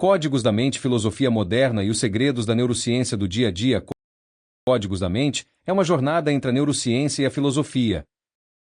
Códigos da Mente, Filosofia Moderna e os Segredos da Neurociência do Dia a Dia. Códigos da Mente é uma jornada entre a neurociência e a filosofia,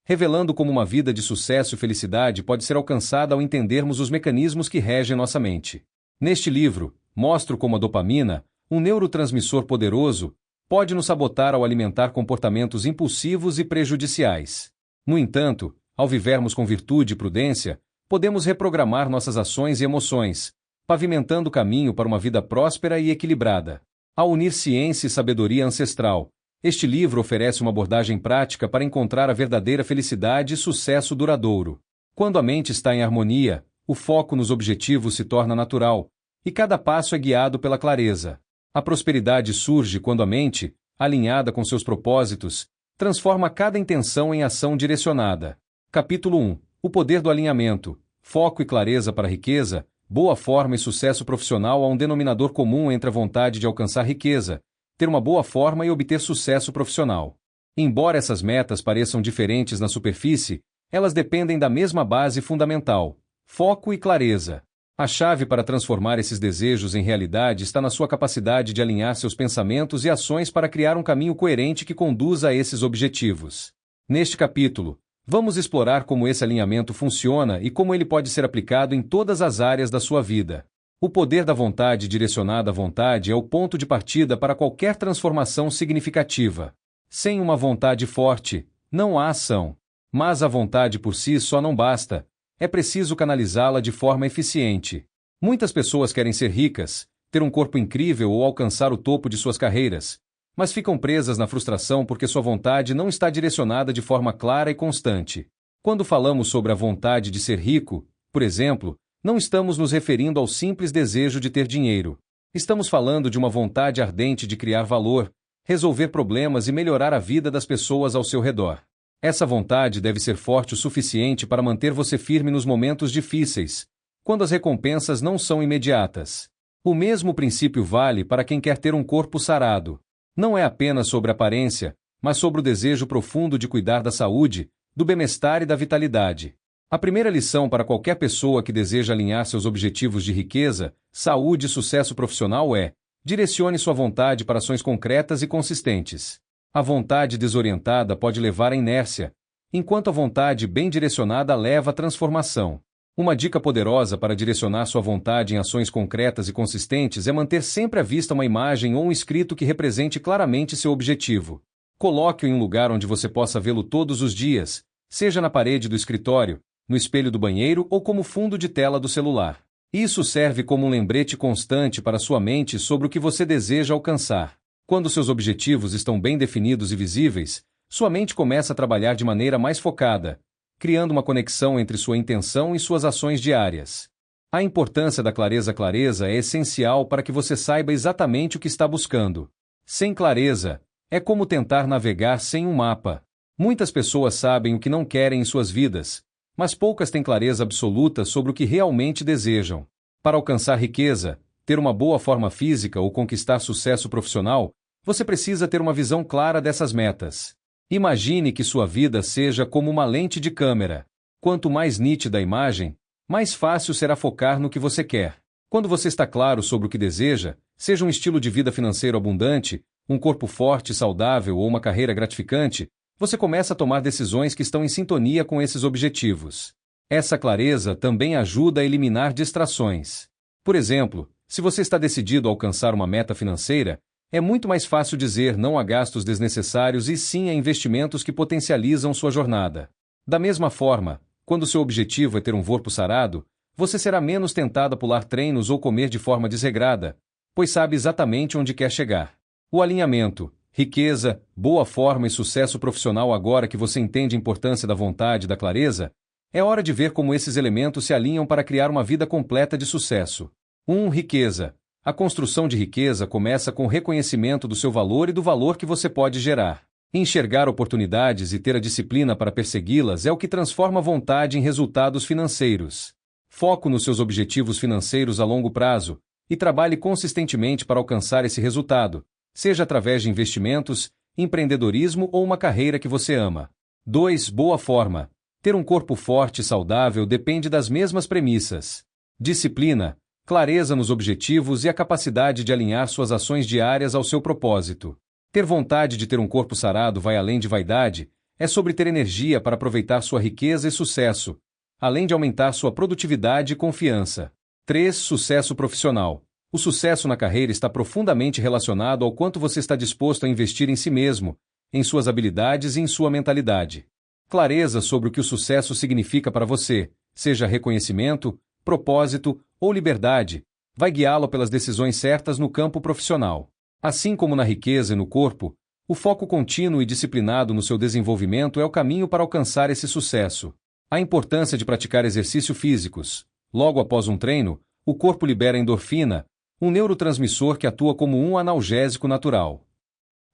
revelando como uma vida de sucesso e felicidade pode ser alcançada ao entendermos os mecanismos que regem nossa mente. Neste livro, mostro como a dopamina, um neurotransmissor poderoso, pode nos sabotar ao alimentar comportamentos impulsivos e prejudiciais. No entanto, ao vivermos com virtude e prudência, podemos reprogramar nossas ações e emoções, pavimentando o caminho para uma vida próspera e equilibrada. Ao unir ciência e sabedoria ancestral, este livro oferece uma abordagem prática para encontrar a verdadeira felicidade e sucesso duradouro. Quando a mente está em harmonia, o foco nos objetivos se torna natural, e cada passo é guiado pela clareza. A prosperidade surge quando a mente, alinhada com seus propósitos, transforma cada intenção em ação direcionada. Capítulo 1. O poder do alinhamento. Foco e clareza para a riqueza. Boa forma e sucesso profissional. Há um denominador comum entre a vontade de alcançar riqueza, ter uma boa forma e obter sucesso profissional. Embora essas metas pareçam diferentes na superfície, elas dependem da mesma base fundamental: foco e clareza. A chave para transformar esses desejos em realidade está na sua capacidade de alinhar seus pensamentos e ações para criar um caminho coerente que conduza a esses objetivos. Neste capítulo, vamos explorar como esse alinhamento funciona e como ele pode ser aplicado em todas as áreas da sua vida. O poder da vontade direcionada à vontade é o ponto de partida para qualquer transformação significativa. Sem uma vontade forte, não há ação. Mas a vontade por si só não basta. É preciso canalizá-la de forma eficiente. Muitas pessoas querem ser ricas, ter um corpo incrível ou alcançar o topo de suas carreiras, mas ficam presas na frustração porque sua vontade não está direcionada de forma clara e constante. Quando falamos sobre a vontade de ser rico, por exemplo, não estamos nos referindo ao simples desejo de ter dinheiro. Estamos falando de uma vontade ardente de criar valor, resolver problemas e melhorar a vida das pessoas ao seu redor. Essa vontade deve ser forte o suficiente para manter você firme nos momentos difíceis, quando as recompensas não são imediatas. O mesmo princípio vale para quem quer ter um corpo sarado. Não é apenas sobre aparência, mas sobre o desejo profundo de cuidar da saúde, do bem-estar e da vitalidade. A primeira lição para qualquer pessoa que deseja alinhar seus objetivos de riqueza, saúde e sucesso profissional é: direcione sua vontade para ações concretas e consistentes. A vontade desorientada pode levar à inércia, enquanto a vontade bem direcionada leva à transformação. Uma dica poderosa para direcionar sua vontade em ações concretas e consistentes é manter sempre à vista uma imagem ou um escrito que represente claramente seu objetivo. Coloque-o em um lugar onde você possa vê-lo todos os dias, seja na parede do escritório, no espelho do banheiro ou como fundo de tela do celular. Isso serve como um lembrete constante para sua mente sobre o que você deseja alcançar. Quando seus objetivos estão bem definidos e visíveis, sua mente começa a trabalhar de maneira mais focada, criando uma conexão entre sua intenção e suas ações diárias. A importância da clareza é essencial para que você saiba exatamente o que está buscando. Sem clareza, é como tentar navegar sem um mapa. Muitas pessoas sabem o que não querem em suas vidas, mas poucas têm clareza absoluta sobre o que realmente desejam. Para alcançar riqueza, ter uma boa forma física ou conquistar sucesso profissional, você precisa ter uma visão clara dessas metas. Imagine que sua vida seja como uma lente de câmera. Quanto mais nítida a imagem, mais fácil será focar no que você quer. Quando você está claro sobre o que deseja, seja um estilo de vida financeiro abundante, um corpo forte e saudável ou uma carreira gratificante, você começa a tomar decisões que estão em sintonia com esses objetivos. Essa clareza também ajuda a eliminar distrações. Por exemplo, se você está decidido a alcançar uma meta financeira, é muito mais fácil dizer não a gastos desnecessários e sim a investimentos que potencializam sua jornada. Da mesma forma, quando seu objetivo é ter um corpo sarado, você será menos tentado a pular treinos ou comer de forma desregrada, pois sabe exatamente onde quer chegar. O alinhamento, riqueza, boa forma e sucesso profissional. Agora que você entende a importância da vontade e da clareza, é hora de ver como esses elementos se alinham para criar uma vida completa de sucesso. 1. Riqueza. A construção de riqueza começa com o reconhecimento do seu valor e do valor que você pode gerar. Enxergar oportunidades e ter a disciplina para persegui-las é o que transforma a vontade em resultados financeiros. Foco nos seus objetivos financeiros a longo prazo e trabalhe consistentemente para alcançar esse resultado, seja através de investimentos, empreendedorismo ou uma carreira que você ama. 2. Boa forma. Ter um corpo forte e saudável depende das mesmas premissas. Disciplina. clareza nos objetivos e a capacidade de alinhar suas ações diárias ao seu propósito. Ter vontade de ter um corpo sarado vai além de vaidade, é sobre ter energia para aproveitar sua riqueza e sucesso, além de aumentar sua produtividade e confiança. 3. Sucesso profissional. O sucesso na carreira está profundamente relacionado ao quanto você está disposto a investir em si mesmo, em suas habilidades e em sua mentalidade. Clareza sobre o que o sucesso significa para você, seja reconhecimento, propósito ou liberdade, vai guiá-lo pelas decisões certas no campo profissional. Assim como na riqueza e no corpo, o foco contínuo e disciplinado no seu desenvolvimento é o caminho para alcançar esse sucesso. A importância de praticar exercícios físicos. Logo após um treino, o corpo libera endorfina, um neurotransmissor que atua como um analgésico natural.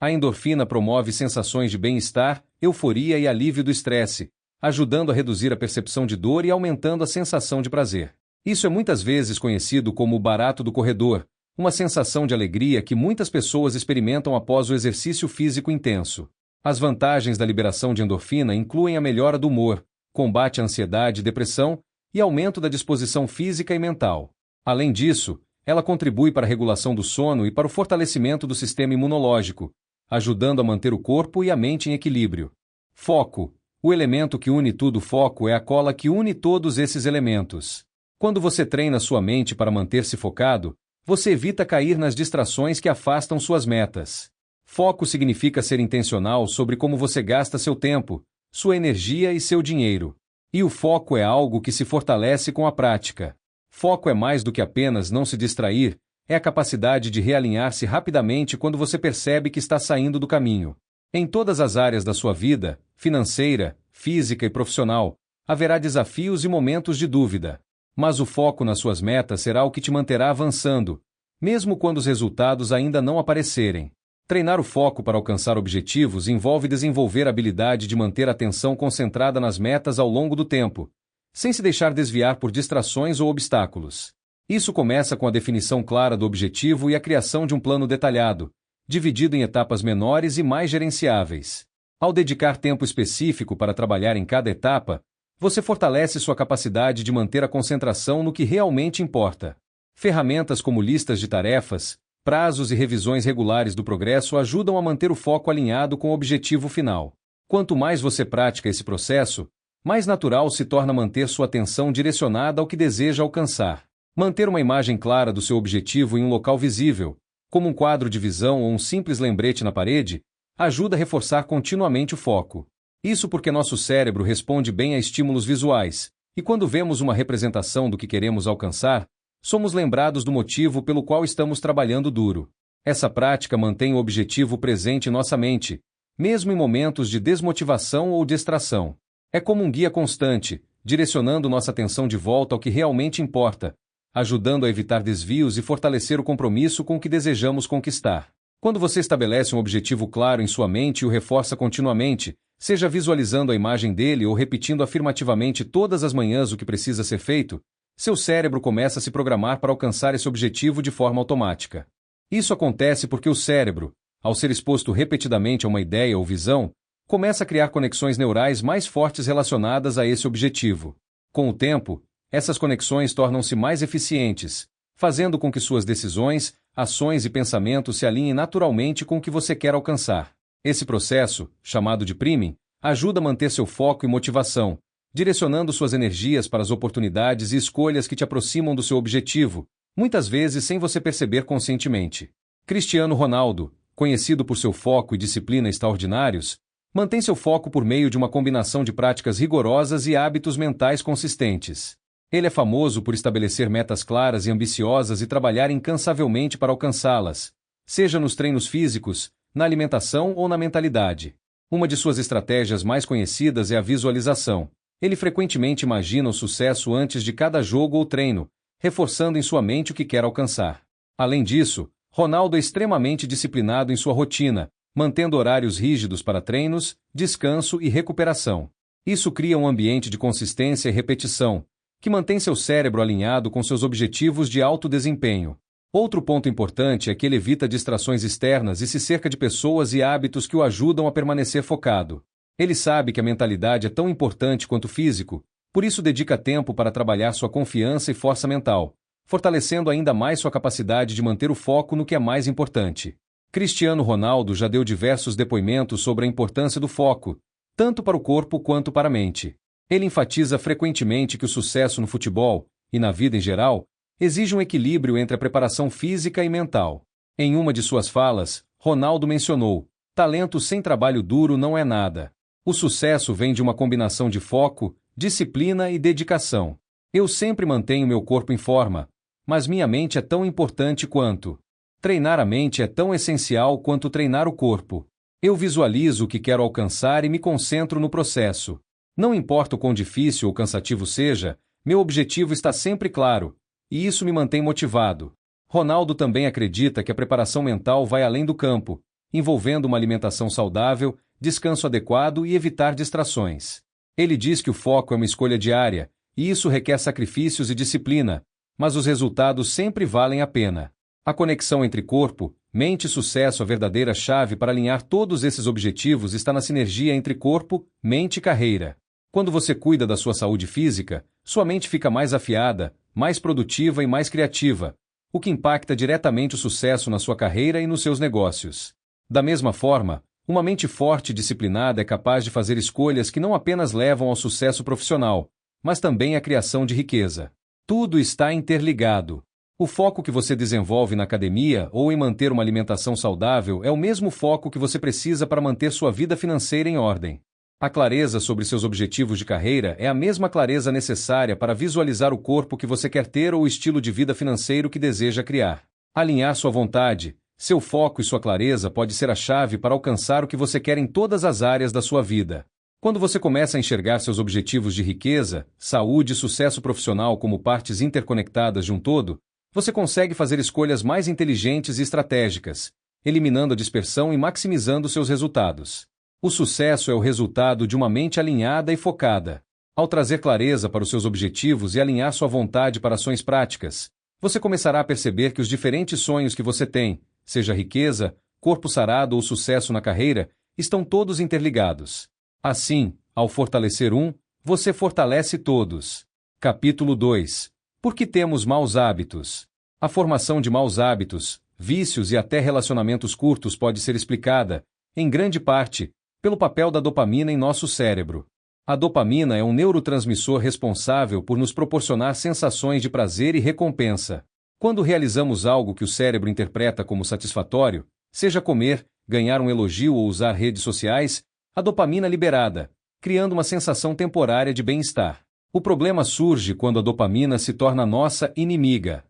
A endorfina promove sensações de bem-estar, euforia e alívio do estresse, ajudando a reduzir a percepção de dor e aumentando a sensação de prazer. Isso é muitas vezes conhecido como o barato do corredor, uma sensação de alegria que muitas pessoas experimentam após o exercício físico intenso. As vantagens da liberação de endorfina incluem a melhora do humor, combate à ansiedade e depressão e aumento da disposição física e mental. Além disso, ela contribui para a regulação do sono e para o fortalecimento do sistema imunológico, ajudando a manter o corpo e a mente em equilíbrio. Foco. O elemento que une tudo. Foco é a cola que une todos esses elementos. Quando você treina sua mente para manter-se focado, você evita cair nas distrações que afastam suas metas. Foco significa ser intencional sobre como você gasta seu tempo, sua energia e seu dinheiro. E o foco é algo que se fortalece com a prática. Foco é mais do que apenas não se distrair, é a capacidade de realinhar-se rapidamente quando você percebe que está saindo do caminho. Em todas as áreas da sua vida, financeira, física e profissional, haverá desafios e momentos de dúvida. Mas o foco nas suas metas será o que te manterá avançando, mesmo quando os resultados ainda não aparecerem. Treinar o foco para alcançar objetivos envolve desenvolver a habilidade de manter a atenção concentrada nas metas ao longo do tempo, sem se deixar desviar por distrações ou obstáculos. Isso começa com a definição clara do objetivo e a criação de um plano detalhado, dividido em etapas menores e mais gerenciáveis. Ao dedicar tempo específico para trabalhar em cada etapa, você fortalece sua capacidade de manter a concentração no que realmente importa. Ferramentas como listas de tarefas, prazos e revisões regulares do progresso ajudam a manter o foco alinhado com o objetivo final. Quanto mais você pratica esse processo, mais natural se torna manter sua atenção direcionada ao que deseja alcançar. Manter uma imagem clara do seu objetivo em um local visível, como um quadro de visão ou um simples lembrete na parede, ajuda a reforçar continuamente o foco. Isso porque nosso cérebro responde bem a estímulos visuais, e quando vemos uma representação do que queremos alcançar, somos lembrados do motivo pelo qual estamos trabalhando duro. Essa prática mantém o objetivo presente em nossa mente, mesmo em momentos de desmotivação ou distração. É como um guia constante, direcionando nossa atenção de volta ao que realmente importa, ajudando a evitar desvios e fortalecer o compromisso com o que desejamos conquistar. Quando você estabelece um objetivo claro em sua mente e o reforça continuamente, seja visualizando a imagem dele ou repetindo afirmativamente todas as manhãs o que precisa ser feito, seu cérebro começa a se programar para alcançar esse objetivo de forma automática. Isso acontece porque o cérebro, ao ser exposto repetidamente a uma ideia ou visão, começa a criar conexões neurais mais fortes relacionadas a esse objetivo. Com o tempo, essas conexões tornam-se mais eficientes, fazendo com que suas decisões, ações e pensamentos se alinhem naturalmente com o que você quer alcançar. Esse processo, chamado de priming, ajuda a manter seu foco e motivação, direcionando suas energias para as oportunidades e escolhas que te aproximam do seu objetivo, muitas vezes sem você perceber conscientemente. Cristiano Ronaldo, conhecido por seu foco e disciplina extraordinários, mantém seu foco por meio de uma combinação de práticas rigorosas e hábitos mentais consistentes. Ele é famoso por estabelecer metas claras e ambiciosas e trabalhar incansavelmente para alcançá-las, seja nos treinos físicos, na alimentação ou na mentalidade. Uma de suas estratégias mais conhecidas é a visualização. Ele frequentemente imagina o sucesso antes de cada jogo ou treino, reforçando em sua mente o que quer alcançar. Além disso, Ronaldo é extremamente disciplinado em sua rotina, mantendo horários rígidos para treinos, descanso e recuperação. Isso cria um ambiente de consistência e repetição, que mantém seu cérebro alinhado com seus objetivos de alto desempenho. Outro ponto importante é que ele evita distrações externas e se cerca de pessoas e hábitos que o ajudam a permanecer focado. Ele sabe que a mentalidade é tão importante quanto o físico, por isso dedica tempo para trabalhar sua confiança e força mental, fortalecendo ainda mais sua capacidade de manter o foco no que é mais importante. Cristiano Ronaldo já deu diversos depoimentos sobre a importância do foco, tanto para o corpo quanto para a mente. Ele enfatiza frequentemente que o sucesso no futebol, e na vida em geral, exige um equilíbrio entre a preparação física e mental. Em uma de suas falas, Ronaldo mencionou: talento sem trabalho duro não é nada. O sucesso vem de uma combinação de foco, disciplina e dedicação. Eu sempre mantenho meu corpo em forma, mas minha mente é tão importante quanto. Treinar a mente é tão essencial quanto treinar o corpo. Eu visualizo o que quero alcançar e me concentro no processo. Não importa o quão difícil ou cansativo seja, meu objetivo está sempre claro, e isso me mantém motivado. Ronaldo também acredita que a preparação mental vai além do campo, envolvendo uma alimentação saudável, descanso adequado e evitar distrações. Ele diz que o foco é uma escolha diária, e isso requer sacrifícios e disciplina, mas os resultados sempre valem a pena. A conexão entre corpo, mente e sucesso, a verdadeira chave para alinhar todos esses objetivos, está na sinergia entre corpo, mente e carreira. Quando você cuida da sua saúde física, sua mente fica mais afiada, mais produtiva e mais criativa, o que impacta diretamente o sucesso na sua carreira e nos seus negócios. Da mesma forma, uma mente forte e disciplinada é capaz de fazer escolhas que não apenas levam ao sucesso profissional, mas também à criação de riqueza. Tudo está interligado. O foco que você desenvolve na academia ou em manter uma alimentação saudável é o mesmo foco que você precisa para manter sua vida financeira em ordem. A clareza sobre seus objetivos de carreira é a mesma clareza necessária para visualizar o corpo que você quer ter ou o estilo de vida financeiro que deseja criar. Alinhar sua vontade, seu foco e sua clareza pode ser a chave para alcançar o que você quer em todas as áreas da sua vida. Quando você começa a enxergar seus objetivos de riqueza, saúde e sucesso profissional como partes interconectadas de um todo, você consegue fazer escolhas mais inteligentes e estratégicas, eliminando a dispersão e maximizando seus resultados. O sucesso é o resultado de uma mente alinhada e focada. Ao trazer clareza para os seus objetivos e alinhar sua vontade para ações práticas, você começará a perceber que os diferentes sonhos que você tem, seja riqueza, corpo sarado ou sucesso na carreira, estão todos interligados. Assim, ao fortalecer um, você fortalece todos. Capítulo 2. Por que temos maus hábitos? A formação de maus hábitos, vícios e até relacionamentos curtos pode ser explicada, em grande parte, pelo papel da dopamina em nosso cérebro. A dopamina é um neurotransmissor responsável por nos proporcionar sensações de prazer e recompensa. Quando realizamos algo que o cérebro interpreta como satisfatório, seja comer, ganhar um elogio ou usar redes sociais, a dopamina é liberada, criando uma sensação temporária de bem-estar. O problema surge quando a dopamina se torna nossa inimiga.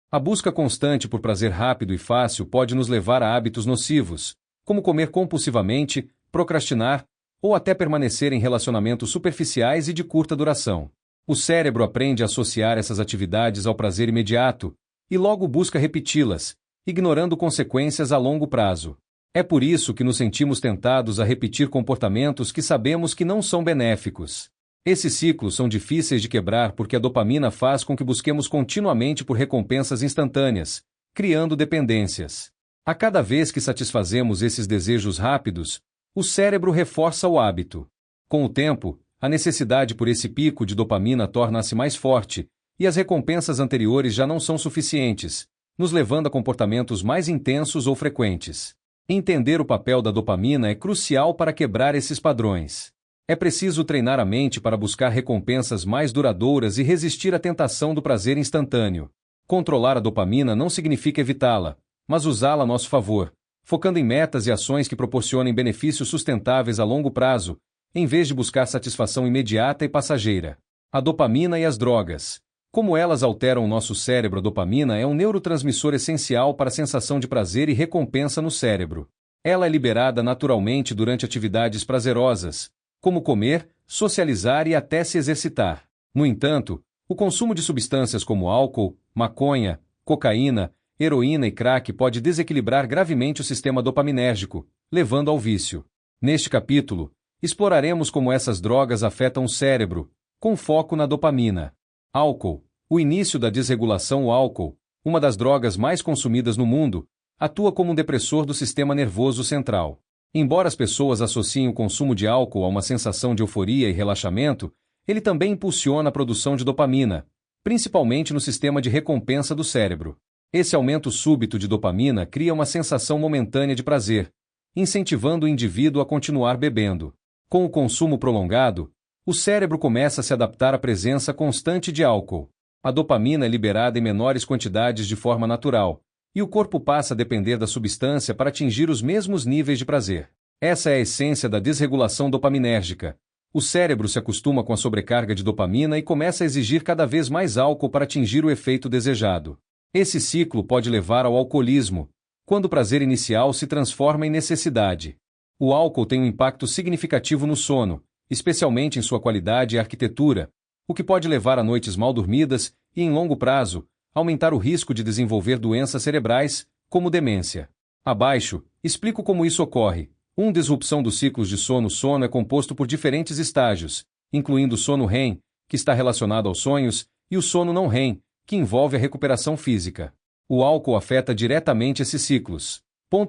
A busca constante por prazer rápido e fácil pode nos levar a hábitos nocivos, como comer compulsivamente, procrastinar, ou até permanecer em relacionamentos superficiais e de curta duração. O cérebro aprende a associar essas atividades ao prazer imediato, e logo busca repeti-las, ignorando consequências a longo prazo. É por isso que nos sentimos tentados a repetir comportamentos que sabemos que não são benéficos. Esses ciclos são difíceis de quebrar porque a dopamina faz com que busquemos continuamente por recompensas instantâneas, criando dependências. A cada vez que satisfazemos esses desejos rápidos, o cérebro reforça o hábito. Com o tempo, a necessidade por esse pico de dopamina torna-se mais forte, e as recompensas anteriores já não são suficientes, nos levando a comportamentos mais intensos ou frequentes. Entender o papel da dopamina é crucial para quebrar esses padrões. É preciso treinar a mente para buscar recompensas mais duradouras e resistir à tentação do prazer instantâneo. Controlar a dopamina não significa evitá-la, mas usá-la a nosso favor, focando em metas e ações que proporcionem benefícios sustentáveis a longo prazo, em vez de buscar satisfação imediata e passageira. A dopamina e as drogas. Como elas alteram o nosso cérebro, a dopamina é um neurotransmissor essencial para a sensação de prazer e recompensa no cérebro. Ela é liberada naturalmente durante atividades prazerosas, como comer, socializar e até se exercitar. No entanto, o consumo de substâncias como álcool, maconha, cocaína, heroína e crack pode desequilibrar gravemente o sistema dopaminérgico, levando ao vício. Neste capítulo, exploraremos como essas drogas afetam o cérebro, com foco na dopamina. Álcool. O início da desregulação. O álcool, uma das drogas mais consumidas no mundo, atua como um depressor do sistema nervoso central. Embora as pessoas associem o consumo de álcool a uma sensação de euforia e relaxamento, ele também impulsiona a produção de dopamina, principalmente no sistema de recompensa do cérebro. Esse aumento súbito de dopamina cria uma sensação momentânea de prazer, incentivando o indivíduo a continuar bebendo. Com o consumo prolongado, o cérebro começa a se adaptar à presença constante de álcool. A dopamina é liberada em menores quantidades de forma natural, e o corpo passa a depender da substância para atingir os mesmos níveis de prazer. Essa é a essência da desregulação dopaminérgica. O cérebro se acostuma com a sobrecarga de dopamina e começa a exigir cada vez mais álcool para atingir o efeito desejado. Esse ciclo pode levar ao alcoolismo, quando o prazer inicial se transforma em necessidade. O álcool tem um impacto significativo no sono, especialmente em sua qualidade e arquitetura, o que pode levar a noites mal dormidas e, em longo prazo, aumentar o risco de desenvolver doenças cerebrais, como demência. Abaixo, explico como isso ocorre. Disrupção dos ciclos de sono. O sono é composto por diferentes estágios, incluindo o sono REM, que está relacionado aos sonhos, e o sono não REM, que envolve a recuperação física. O álcool afeta diretamente esses ciclos.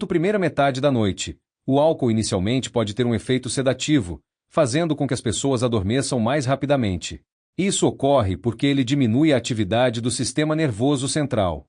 Primeira metade da noite. O álcool inicialmente pode ter um efeito sedativo, fazendo com que as pessoas adormeçam mais rapidamente. Isso ocorre porque ele diminui a atividade do sistema nervoso central.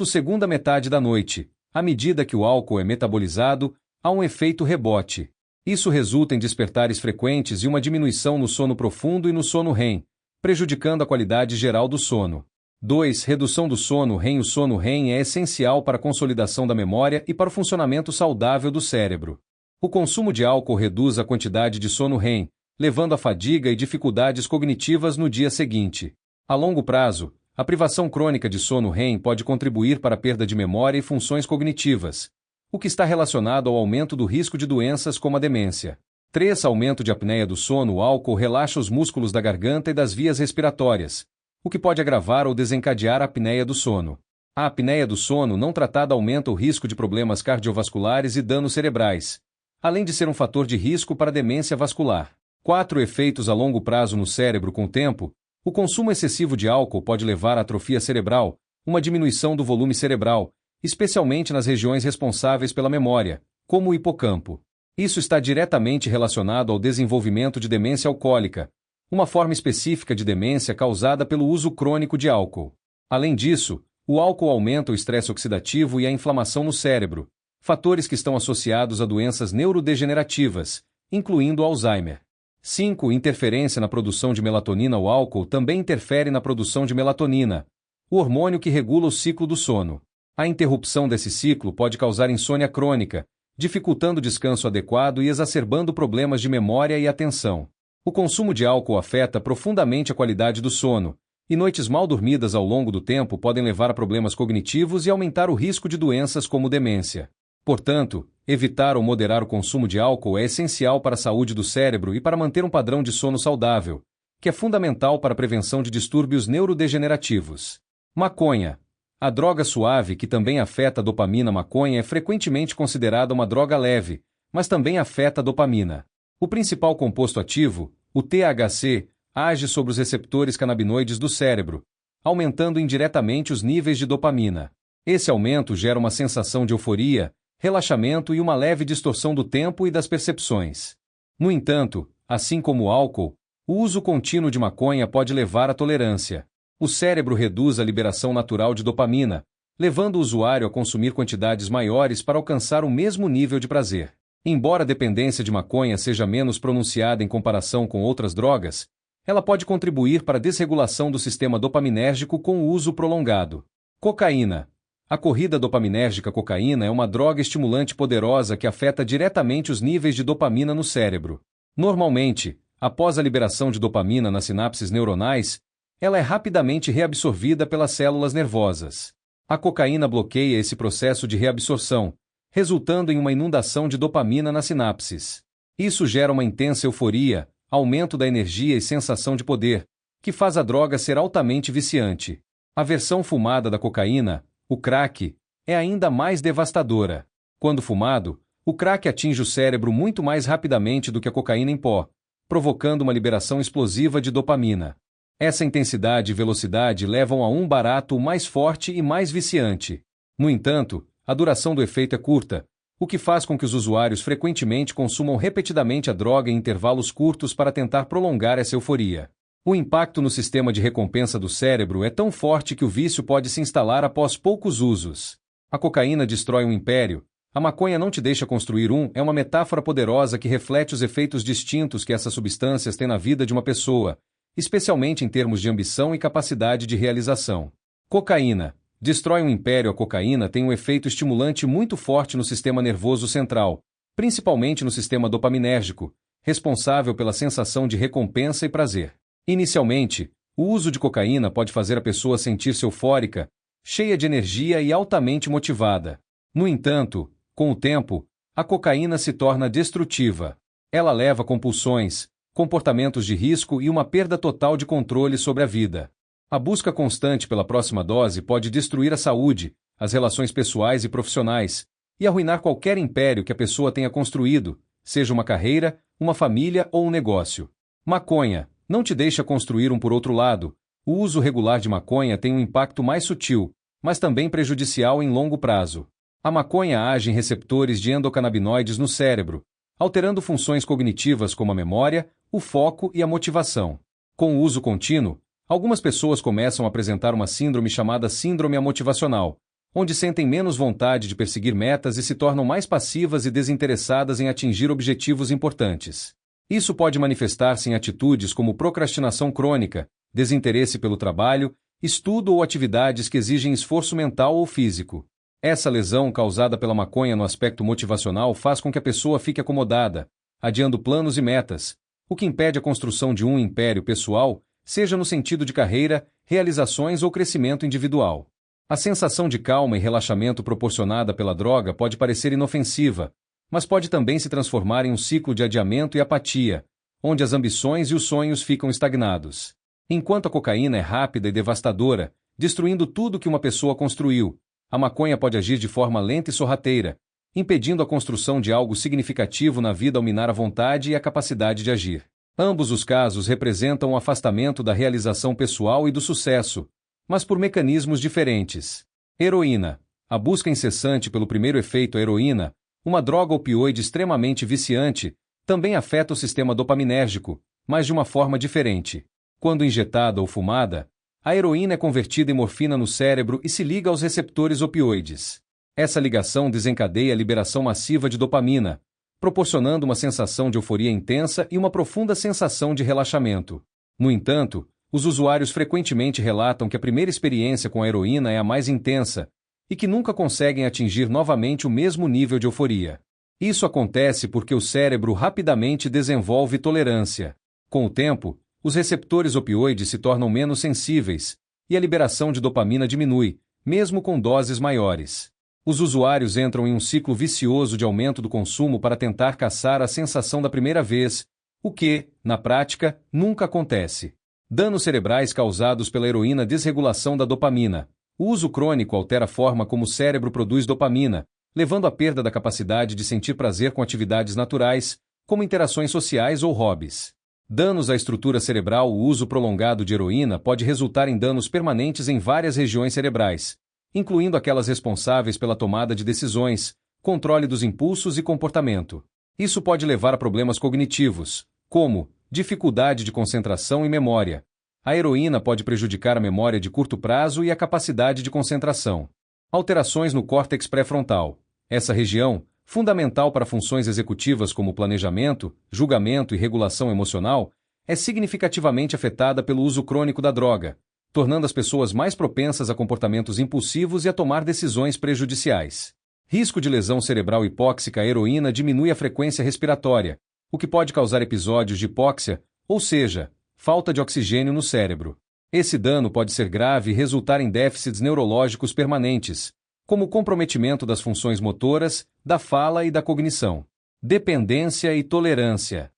Segunda metade da noite. À medida que o álcool é metabolizado, há um efeito rebote. Isso resulta em despertares frequentes e uma diminuição no sono profundo e no sono REM, prejudicando a qualidade geral do sono. 2. Redução do sono REM. O sono REM é essencial para a consolidação da memória e para o funcionamento saudável do cérebro. O consumo de álcool reduz a quantidade de sono REM, levando a fadiga e dificuldades cognitivas no dia seguinte. A longo prazo, a privação crônica de sono REM pode contribuir para a perda de memória e funções cognitivas, o que está relacionado ao aumento do risco de doenças como a demência. 3. Aumento de apneia do sono. O álcool relaxa os músculos da garganta e das vias respiratórias, o que pode agravar ou desencadear a apneia do sono. A apneia do sono não tratada aumenta o risco de problemas cardiovasculares e danos cerebrais, além de ser um fator de risco para demência vascular. 4. Efeitos a longo prazo no cérebro. Com o tempo, o consumo excessivo de álcool pode levar à atrofia cerebral, uma diminuição do volume cerebral, especialmente nas regiões responsáveis pela memória, como o hipocampo. Isso está diretamente relacionado ao desenvolvimento de demência alcoólica, uma forma específica de demência causada pelo uso crônico de álcool. Além disso, o álcool aumenta o estresse oxidativo e a inflamação no cérebro, fatores que estão associados a doenças neurodegenerativas, incluindo Alzheimer. 5. Interferência na produção de melatonina. O álcool também interfere na produção de melatonina, o hormônio que regula o ciclo do sono. A interrupção desse ciclo pode causar insônia crônica, dificultando o descanso adequado e exacerbando problemas de memória e atenção. O consumo de álcool afeta profundamente a qualidade do sono, e noites mal dormidas ao longo do tempo podem levar a problemas cognitivos e aumentar o risco de doenças como demência. Portanto, evitar ou moderar o consumo de álcool é essencial para a saúde do cérebro e para manter um padrão de sono saudável, que é fundamental para a prevenção de distúrbios neurodegenerativos. Maconha. A droga suave que também afeta a dopamina. Maconha é frequentemente considerada uma droga leve, mas também afeta a dopamina. O principal composto ativo, o THC, age sobre os receptores canabinoides do cérebro, aumentando indiretamente os níveis de dopamina. Esse aumento gera uma sensação de euforia, relaxamento e uma leve distorção do tempo e das percepções. No entanto, assim como o álcool, o uso contínuo de maconha pode levar à tolerância. O cérebro reduz a liberação natural de dopamina, levando o usuário a consumir quantidades maiores para alcançar o mesmo nível de prazer. Embora a dependência de maconha seja menos pronunciada em comparação com outras drogas, ela pode contribuir para a desregulação do sistema dopaminérgico com o uso prolongado. Cocaína. A corrida dopaminérgica. Cocaína é uma droga estimulante poderosa que afeta diretamente os níveis de dopamina no cérebro. Normalmente, após a liberação de dopamina nas sinapses neuronais, ela é rapidamente reabsorvida pelas células nervosas. A cocaína bloqueia esse processo de reabsorção, resultando em uma inundação de dopamina nas sinapses. Isso gera uma intensa euforia, aumento da energia e sensação de poder, que faz a droga ser altamente viciante. A versão fumada da cocaína, o crack, é ainda mais devastadora. Quando fumado, o crack atinge o cérebro muito mais rapidamente do que a cocaína em pó, provocando uma liberação explosiva de dopamina. Essa intensidade e velocidade levam a um barato mais forte e mais viciante. No entanto, a duração do efeito é curta, o que faz com que os usuários frequentemente consumam repetidamente a droga em intervalos curtos para tentar prolongar essa euforia. O impacto no sistema de recompensa do cérebro é tão forte que o vício pode se instalar após poucos usos. A cocaína destrói um império. A maconha não te deixa construir um é uma metáfora poderosa que reflete os efeitos distintos que essas substâncias têm na vida de uma pessoa, especialmente em termos de ambição e capacidade de realização. Cocaína. Destrói um império. A cocaína tem um efeito estimulante muito forte no sistema nervoso central, principalmente no sistema dopaminérgico, responsável pela sensação de recompensa e prazer. Inicialmente, o uso de cocaína pode fazer a pessoa sentir-se eufórica, cheia de energia e altamente motivada. No entanto, com o tempo, a cocaína se torna destrutiva. Ela leva a compulsões, comportamentos de risco e uma perda total de controle sobre a vida. A busca constante pela próxima dose pode destruir a saúde, as relações pessoais e profissionais, e arruinar qualquer império que a pessoa tenha construído, seja uma carreira, uma família ou um negócio. Maconha. Não te deixa construir um. Por outro lado, o uso regular de maconha tem um impacto mais sutil, mas também prejudicial em longo prazo. A maconha age em receptores de endocannabinoides no cérebro, alterando funções cognitivas como a memória, o foco e a motivação. Com o uso contínuo, algumas pessoas começam a apresentar uma síndrome chamada síndrome amotivacional, onde sentem menos vontade de perseguir metas e se tornam mais passivas e desinteressadas em atingir objetivos importantes. Isso pode manifestar-se em atitudes como procrastinação crônica, desinteresse pelo trabalho, estudo ou atividades que exigem esforço mental ou físico. Essa lesão causada pela maconha no aspecto motivacional faz com que a pessoa fique acomodada, adiando planos e metas, o que impede a construção de um império pessoal, seja no sentido de carreira, realizações ou crescimento individual. A sensação de calma e relaxamento proporcionada pela droga pode parecer inofensiva, mas pode também se transformar em um ciclo de adiamento e apatia, onde as ambições e os sonhos ficam estagnados. Enquanto a cocaína é rápida e devastadora, destruindo tudo que uma pessoa construiu, a maconha pode agir de forma lenta e sorrateira, impedindo a construção de algo significativo na vida ao minar a vontade e a capacidade de agir. Ambos os casos representam um afastamento da realização pessoal e do sucesso, mas por mecanismos diferentes. Heroína. A busca incessante pelo primeiro efeito. A heroína, uma droga opioide extremamente viciante, também afeta o sistema dopaminérgico, mas de uma forma diferente. Quando injetada ou fumada, a heroína é convertida em morfina no cérebro e se liga aos receptores opioides. Essa ligação desencadeia a liberação massiva de dopamina, proporcionando uma sensação de euforia intensa e uma profunda sensação de relaxamento. No entanto, os usuários frequentemente relatam que a primeira experiência com a heroína é a mais intensa, e que nunca conseguem atingir novamente o mesmo nível de euforia. Isso acontece porque o cérebro rapidamente desenvolve tolerância. Com o tempo, os receptores opioides se tornam menos sensíveis, e a liberação de dopamina diminui, mesmo com doses maiores. Os usuários entram em um ciclo vicioso de aumento do consumo para tentar caçar a sensação da primeira vez, o que, na prática, nunca acontece. Danos cerebrais causados pela heroína. Desregulação da dopamina. O uso crônico altera a forma como o cérebro produz dopamina, levando à perda da capacidade de sentir prazer com atividades naturais, como interações sociais ou hobbies. Danos à estrutura cerebral. O uso prolongado de heroína pode resultar em danos permanentes em várias regiões cerebrais, incluindo aquelas responsáveis pela tomada de decisões, controle dos impulsos e comportamento. Isso pode levar a problemas cognitivos, como dificuldade de concentração e memória. A heroína pode prejudicar a memória de curto prazo e a capacidade de concentração. Alterações no córtex pré-frontal. Essa região, fundamental para funções executivas como planejamento, julgamento e regulação emocional, é significativamente afetada pelo uso crônico da droga, tornando as pessoas mais propensas a comportamentos impulsivos e a tomar decisões prejudiciais. Risco de lesão cerebral hipóxica. A heroína diminui a frequência respiratória, o que pode causar episódios de hipóxia, ou seja, falta de oxigênio no cérebro. Esse dano pode ser grave e resultar em déficits neurológicos permanentes, como o comprometimento das funções motoras, da fala e da cognição. Dependência e tolerância.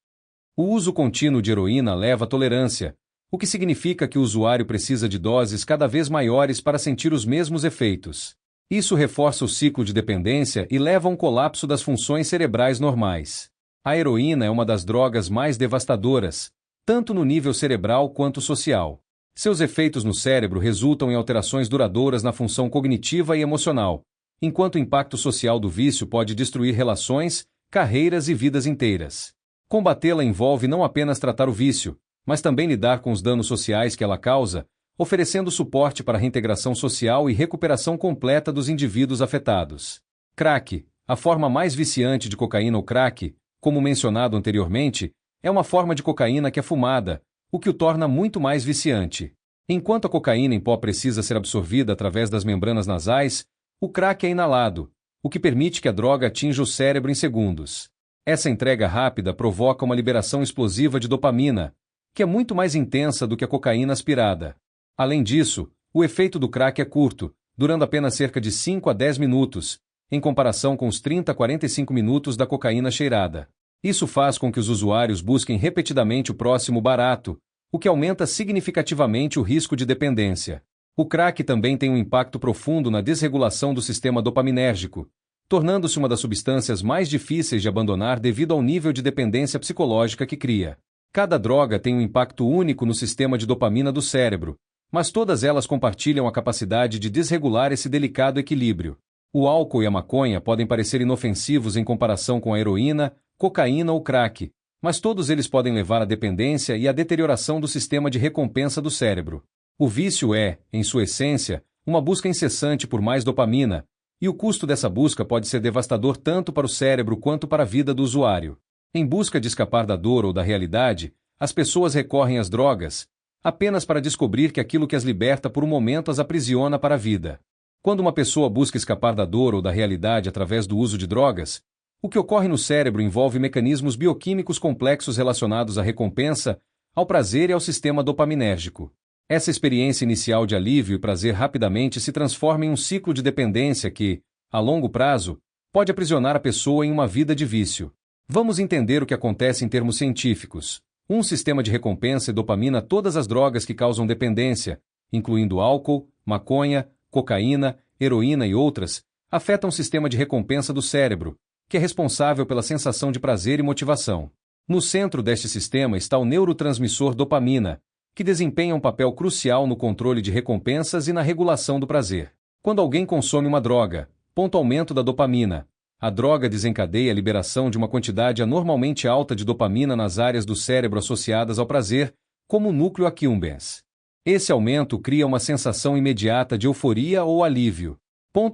O uso contínuo de heroína leva à tolerância, o que significa que o usuário precisa de doses cada vez maiores para sentir os mesmos efeitos. Isso reforça o ciclo de dependência e leva a um colapso das funções cerebrais normais. A heroína é uma das drogas mais devastadoras, tanto no nível cerebral quanto social. Seus efeitos no cérebro resultam em alterações duradouras na função cognitiva e emocional, enquanto o impacto social do vício pode destruir relações, carreiras e vidas inteiras. Combatê-la envolve não apenas tratar o vício, mas também lidar com os danos sociais que ela causa, oferecendo suporte para a reintegração social e recuperação completa dos indivíduos afetados. Crack, a forma mais viciante de cocaína ou crack, como mencionado anteriormente, é uma forma de cocaína que é fumada, o que o torna muito mais viciante. Enquanto a cocaína em pó precisa ser absorvida através das membranas nasais, o crack é inalado, o que permite que a droga atinja o cérebro em segundos. Essa entrega rápida provoca uma liberação explosiva de dopamina, que é muito mais intensa do que a cocaína aspirada. Além disso, o efeito do crack é curto, durando apenas cerca de 5 a 10 minutos, em comparação com os 30 a 45 minutos da cocaína cheirada. Isso faz com que os usuários busquem repetidamente o próximo barato, o que aumenta significativamente o risco de dependência. O crack também tem um impacto profundo na desregulação do sistema dopaminérgico, tornando-se uma das substâncias mais difíceis de abandonar devido ao nível de dependência psicológica que cria. Cada droga tem um impacto único no sistema de dopamina do cérebro, mas todas elas compartilham a capacidade de desregular esse delicado equilíbrio. O álcool e a maconha podem parecer inofensivos em comparação com a heroína, cocaína ou crack, mas todos eles podem levar à dependência e à deterioração do sistema de recompensa do cérebro. O vício é, em sua essência, uma busca incessante por mais dopamina, e o custo dessa busca pode ser devastador tanto para o cérebro quanto para a vida do usuário. Em busca de escapar da dor ou da realidade, as pessoas recorrem às drogas, apenas para descobrir que aquilo que as liberta por um momento as aprisiona para a vida. Quando uma pessoa busca escapar da dor ou da realidade através do uso de drogas, o que ocorre no cérebro envolve mecanismos bioquímicos complexos relacionados à recompensa, ao prazer e ao sistema dopaminérgico. Essa experiência inicial de alívio e prazer rapidamente se transforma em um ciclo de dependência que, a longo prazo, pode aprisionar a pessoa em uma vida de vício. Vamos entender o que acontece em termos científicos. Um sistema de recompensa e dopamina a todas as drogas que causam dependência, incluindo álcool, maconha, cocaína, heroína e outras, afetam o sistema de recompensa do cérebro, que é responsável pela sensação de prazer e motivação. No centro deste sistema está o neurotransmissor dopamina, que desempenha um papel crucial no controle de recompensas e na regulação do prazer. Quando alguém consome uma droga, aumento da dopamina, a droga desencadeia a liberação de uma quantidade anormalmente alta de dopamina nas áreas do cérebro associadas ao prazer, como o núcleo accumbens. Esse aumento cria uma sensação imediata de euforia ou alívio.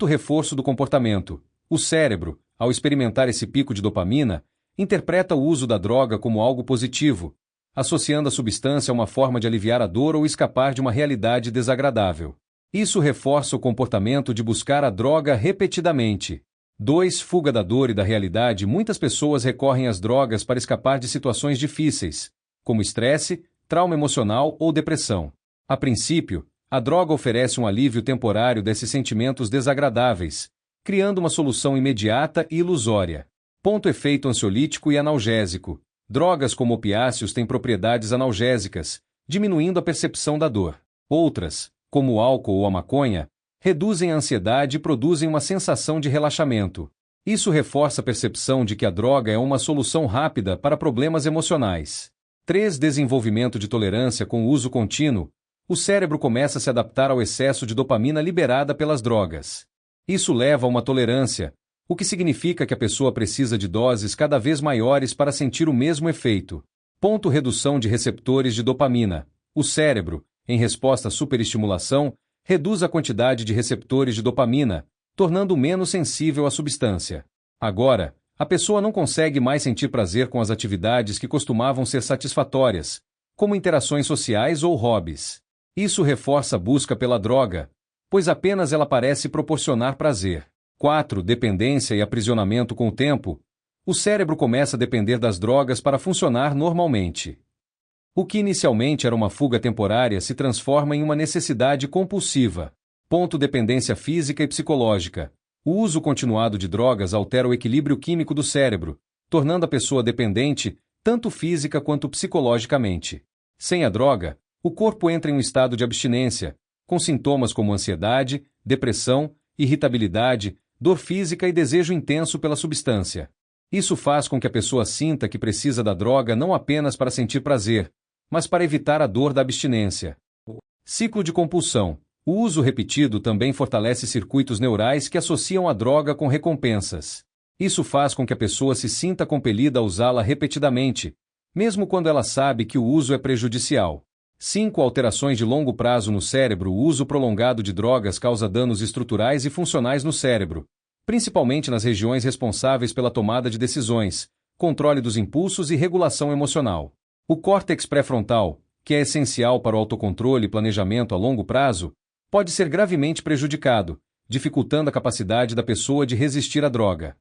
Reforço do comportamento. O cérebro, ao experimentar esse pico de dopamina, interpreta o uso da droga como algo positivo, associando a substância a uma forma de aliviar a dor ou escapar de uma realidade desagradável. Isso reforça o comportamento de buscar a droga repetidamente. 2. Fuga da dor e da realidade. Muitas pessoas recorrem às drogas para escapar de situações difíceis, como estresse, trauma emocional ou depressão. A princípio, a droga oferece um alívio temporário desses sentimentos desagradáveis, criando uma solução imediata e ilusória. Efeito ansiolítico e analgésico. Drogas como opiáceos têm propriedades analgésicas, diminuindo a percepção da dor. Outras, como o álcool ou a maconha, reduzem a ansiedade e produzem uma sensação de relaxamento. Isso reforça a percepção de que a droga é uma solução rápida para problemas emocionais. 3. Desenvolvimento de tolerância com o uso contínuo. O cérebro começa a se adaptar ao excesso de dopamina liberada pelas drogas. Isso leva a uma tolerância, o que significa que a pessoa precisa de doses cada vez maiores para sentir o mesmo efeito. Redução de receptores de dopamina. O cérebro, em resposta à superestimulação, reduz a quantidade de receptores de dopamina, tornando-o menos sensível à substância. Agora, a pessoa não consegue mais sentir prazer com as atividades que costumavam ser satisfatórias, como interações sociais ou hobbies. Isso reforça a busca pela droga, pois apenas ela parece proporcionar prazer. 4. Dependência e aprisionamento. Com o tempo, o cérebro começa a depender das drogas para funcionar normalmente. O que inicialmente era uma fuga temporária se transforma em uma necessidade compulsiva. Dependência física e psicológica. O uso continuado de drogas altera o equilíbrio químico do cérebro, tornando a pessoa dependente, tanto física quanto psicologicamente. Sem a droga, o corpo entra em um estado de abstinência, com sintomas como ansiedade, depressão, irritabilidade, dor física e desejo intenso pela substância. Isso faz com que a pessoa sinta que precisa da droga não apenas para sentir prazer, mas para evitar a dor da abstinência. Ciclo de compulsão. O uso repetido também fortalece circuitos neurais que associam a droga com recompensas. Isso faz com que a pessoa se sinta compelida a usá-la repetidamente, mesmo quando ela sabe que o uso é prejudicial. 5. Alterações de longo prazo no cérebro. O uso prolongado de drogas causa danos estruturais e funcionais no cérebro, principalmente nas regiões responsáveis pela tomada de decisões, controle dos impulsos e regulação emocional. O córtex pré-frontal, que é essencial para o autocontrole e planejamento a longo prazo, pode ser gravemente prejudicado, dificultando a capacidade da pessoa de resistir à droga.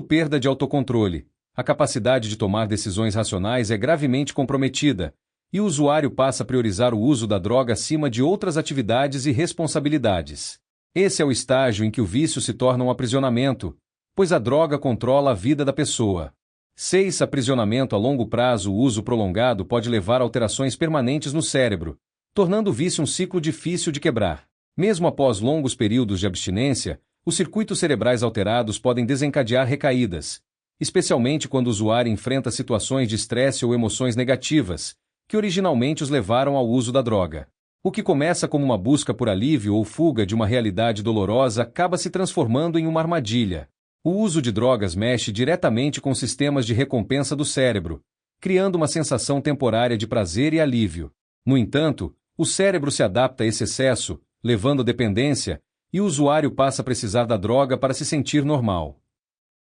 Perda de autocontrole. A capacidade de tomar decisões racionais é gravemente comprometida, e o usuário passa a priorizar o uso da droga acima de outras atividades e responsabilidades. Esse é o estágio em que o vício se torna um aprisionamento, pois a droga controla a vida da pessoa. 6. Aprisionamento a longo prazo. O uso prolongado pode levar a alterações permanentes no cérebro, tornando o vício um ciclo difícil de quebrar. Mesmo após longos períodos de abstinência, os circuitos cerebrais alterados podem desencadear recaídas, especialmente quando o usuário enfrenta situações de estresse ou emoções negativas, que originalmente os levaram ao uso da droga. O que começa como uma busca por alívio ou fuga de uma realidade dolorosa acaba se transformando em uma armadilha. O uso de drogas mexe diretamente com sistemas de recompensa do cérebro, criando uma sensação temporária de prazer e alívio. No entanto, o cérebro se adapta a esse excesso, levando à dependência, e o usuário passa a precisar da droga para se sentir normal.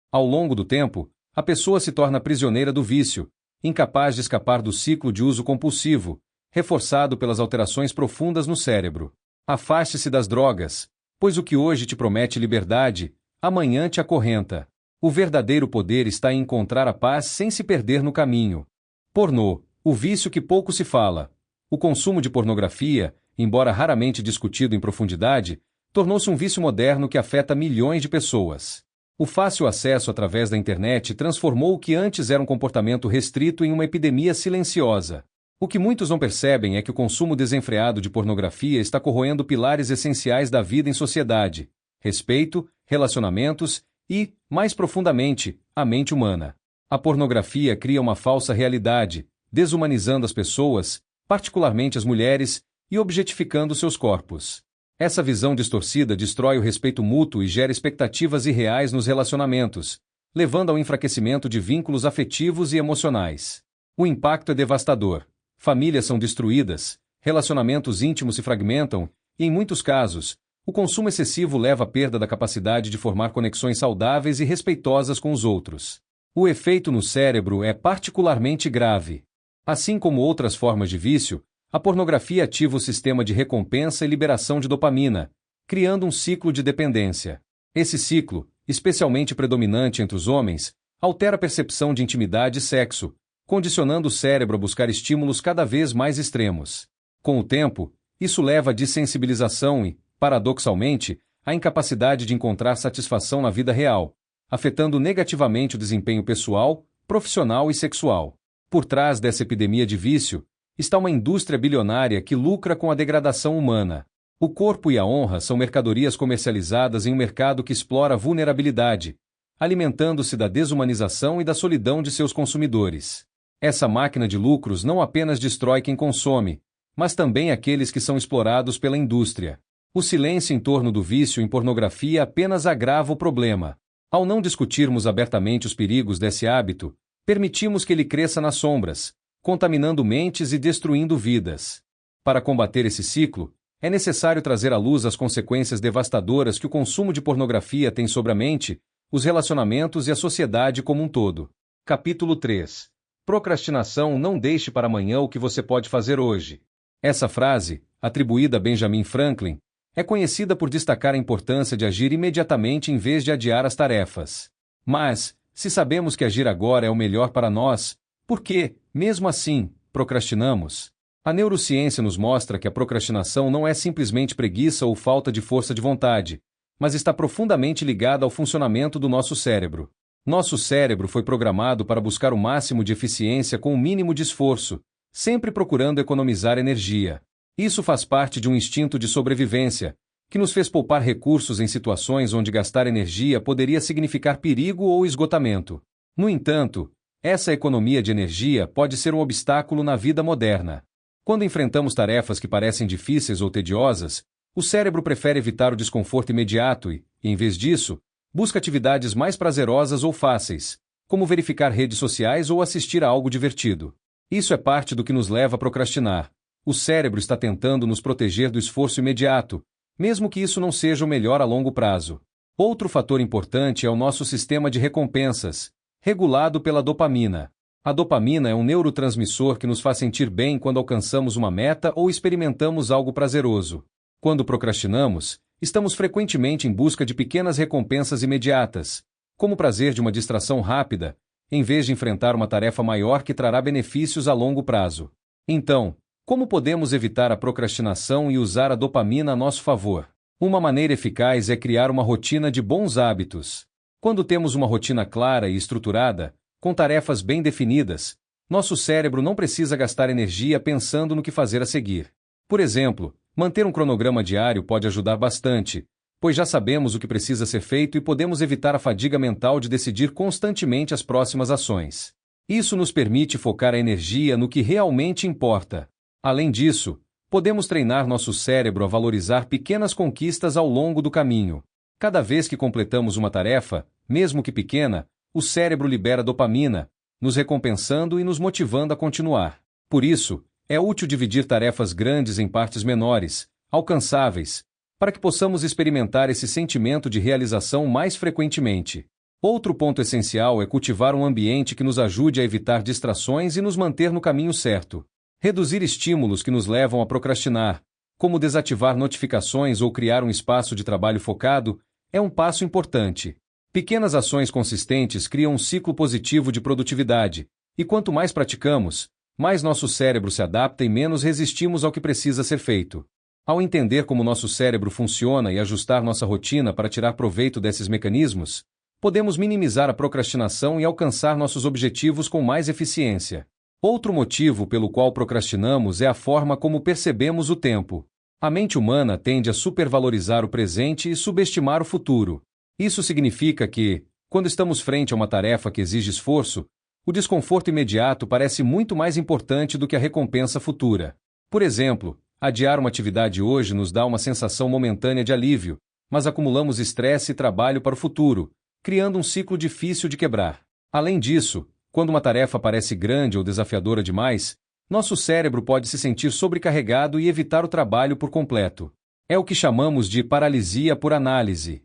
Ao longo do tempo, a pessoa se torna prisioneira do vício, incapaz de escapar do ciclo de uso compulsivo, reforçado pelas alterações profundas no cérebro. Afaste-se das drogas, pois o que hoje te promete liberdade, amanhã te acorrenta. O verdadeiro poder está em encontrar a paz sem se perder no caminho. Pornô, o vício que pouco se fala. O consumo de pornografia, embora raramente discutido em profundidade, tornou-se um vício moderno que afeta milhões de pessoas. O fácil acesso através da internet transformou o que antes era um comportamento restrito em uma epidemia silenciosa. O que muitos não percebem é que o consumo desenfreado de pornografia está corroendo pilares essenciais da vida em sociedade: respeito, relacionamentos e, mais profundamente, a mente humana. A pornografia cria uma falsa realidade, desumanizando as pessoas, particularmente as mulheres, e objetificando seus corpos. Essa visão distorcida destrói o respeito mútuo e gera expectativas irreais nos relacionamentos, levando ao enfraquecimento de vínculos afetivos e emocionais. O impacto é devastador. Famílias são destruídas, relacionamentos íntimos se fragmentam, e, em muitos casos, o consumo excessivo leva à perda da capacidade de formar conexões saudáveis e respeitosas com os outros. O efeito no cérebro é particularmente grave. Assim como outras formas de vício, a pornografia ativa o sistema de recompensa e liberação de dopamina, criando um ciclo de dependência. Esse ciclo, especialmente predominante entre os homens, altera a percepção de intimidade e sexo, condicionando o cérebro a buscar estímulos cada vez mais extremos. Com o tempo, isso leva à dessensibilização e, paradoxalmente, à incapacidade de encontrar satisfação na vida real, afetando negativamente o desempenho pessoal, profissional e sexual. Por trás dessa epidemia de vício, está uma indústria bilionária que lucra com a degradação humana. O corpo e a honra são mercadorias comercializadas em um mercado que explora a vulnerabilidade, alimentando-se da desumanização e da solidão de seus consumidores. Essa máquina de lucros não apenas destrói quem consome, mas também aqueles que são explorados pela indústria. O silêncio em torno do vício em pornografia apenas agrava o problema. Ao não discutirmos abertamente os perigos desse hábito, permitimos que ele cresça nas sombras, contaminando mentes e destruindo vidas. Para combater esse ciclo, é necessário trazer à luz as consequências devastadoras que o consumo de pornografia tem sobre a mente, os relacionamentos e a sociedade como um todo. Capítulo 3. Procrastinação. Não deixe para amanhã o que você pode fazer hoje. Essa frase, atribuída a Benjamin Franklin, é conhecida por destacar a importância de agir imediatamente em vez de adiar as tarefas. Mas, se sabemos que agir agora é o melhor para nós, por que, mesmo assim, procrastinamos? A neurociência nos mostra que a procrastinação não é simplesmente preguiça ou falta de força de vontade, mas está profundamente ligada ao funcionamento do nosso cérebro. Nosso cérebro foi programado para buscar o máximo de eficiência com o mínimo de esforço, sempre procurando economizar energia. Isso faz parte de um instinto de sobrevivência, que nos fez poupar recursos em situações onde gastar energia poderia significar perigo ou esgotamento. No entanto, essa economia de energia pode ser um obstáculo na vida moderna. Quando enfrentamos tarefas que parecem difíceis ou tediosas, o cérebro prefere evitar o desconforto imediato e, em vez disso, busca atividades mais prazerosas ou fáceis, como verificar redes sociais ou assistir a algo divertido. Isso é parte do que nos leva a procrastinar. O cérebro está tentando nos proteger do esforço imediato, mesmo que isso não seja o melhor a longo prazo. Outro fator importante é o nosso sistema de recompensas, regulado pela dopamina. A dopamina é um neurotransmissor que nos faz sentir bem quando alcançamos uma meta ou experimentamos algo prazeroso. Quando procrastinamos, estamos frequentemente em busca de pequenas recompensas imediatas, como o prazer de uma distração rápida, em vez de enfrentar uma tarefa maior que trará benefícios a longo prazo. Então, como podemos evitar a procrastinação e usar a dopamina a nosso favor? Uma maneira eficaz é criar uma rotina de bons hábitos. Quando temos uma rotina clara e estruturada, com tarefas bem definidas, nosso cérebro não precisa gastar energia pensando no que fazer a seguir. Por exemplo, manter um cronograma diário pode ajudar bastante, pois já sabemos o que precisa ser feito e podemos evitar a fadiga mental de decidir constantemente as próximas ações. Isso nos permite focar a energia no que realmente importa. Além disso, podemos treinar nosso cérebro a valorizar pequenas conquistas ao longo do caminho. Cada vez que completamos uma tarefa, mesmo que pequena, o cérebro libera dopamina, nos recompensando e nos motivando a continuar. Por isso, é útil dividir tarefas grandes em partes menores, alcançáveis, para que possamos experimentar esse sentimento de realização mais frequentemente. Outro ponto essencial é cultivar um ambiente que nos ajude a evitar distrações e nos manter no caminho certo. Reduzir estímulos que nos levam a procrastinar, como desativar notificações ou criar um espaço de trabalho focado, é um passo importante. Pequenas ações consistentes criam um ciclo positivo de produtividade, e quanto mais praticamos, mais nosso cérebro se adapta e menos resistimos ao que precisa ser feito. Ao entender como nosso cérebro funciona e ajustar nossa rotina para tirar proveito desses mecanismos, podemos minimizar a procrastinação e alcançar nossos objetivos com mais eficiência. Outro motivo pelo qual procrastinamos é a forma como percebemos o tempo. A mente humana tende a supervalorizar o presente e subestimar o futuro. Isso significa que, quando estamos frente a uma tarefa que exige esforço, o desconforto imediato parece muito mais importante do que a recompensa futura. Por exemplo, adiar uma atividade hoje nos dá uma sensação momentânea de alívio, mas acumulamos estresse e trabalho para o futuro, criando um ciclo difícil de quebrar. Além disso, quando uma tarefa parece grande ou desafiadora demais, nosso cérebro pode se sentir sobrecarregado e evitar o trabalho por completo. É o que chamamos de paralisia por análise.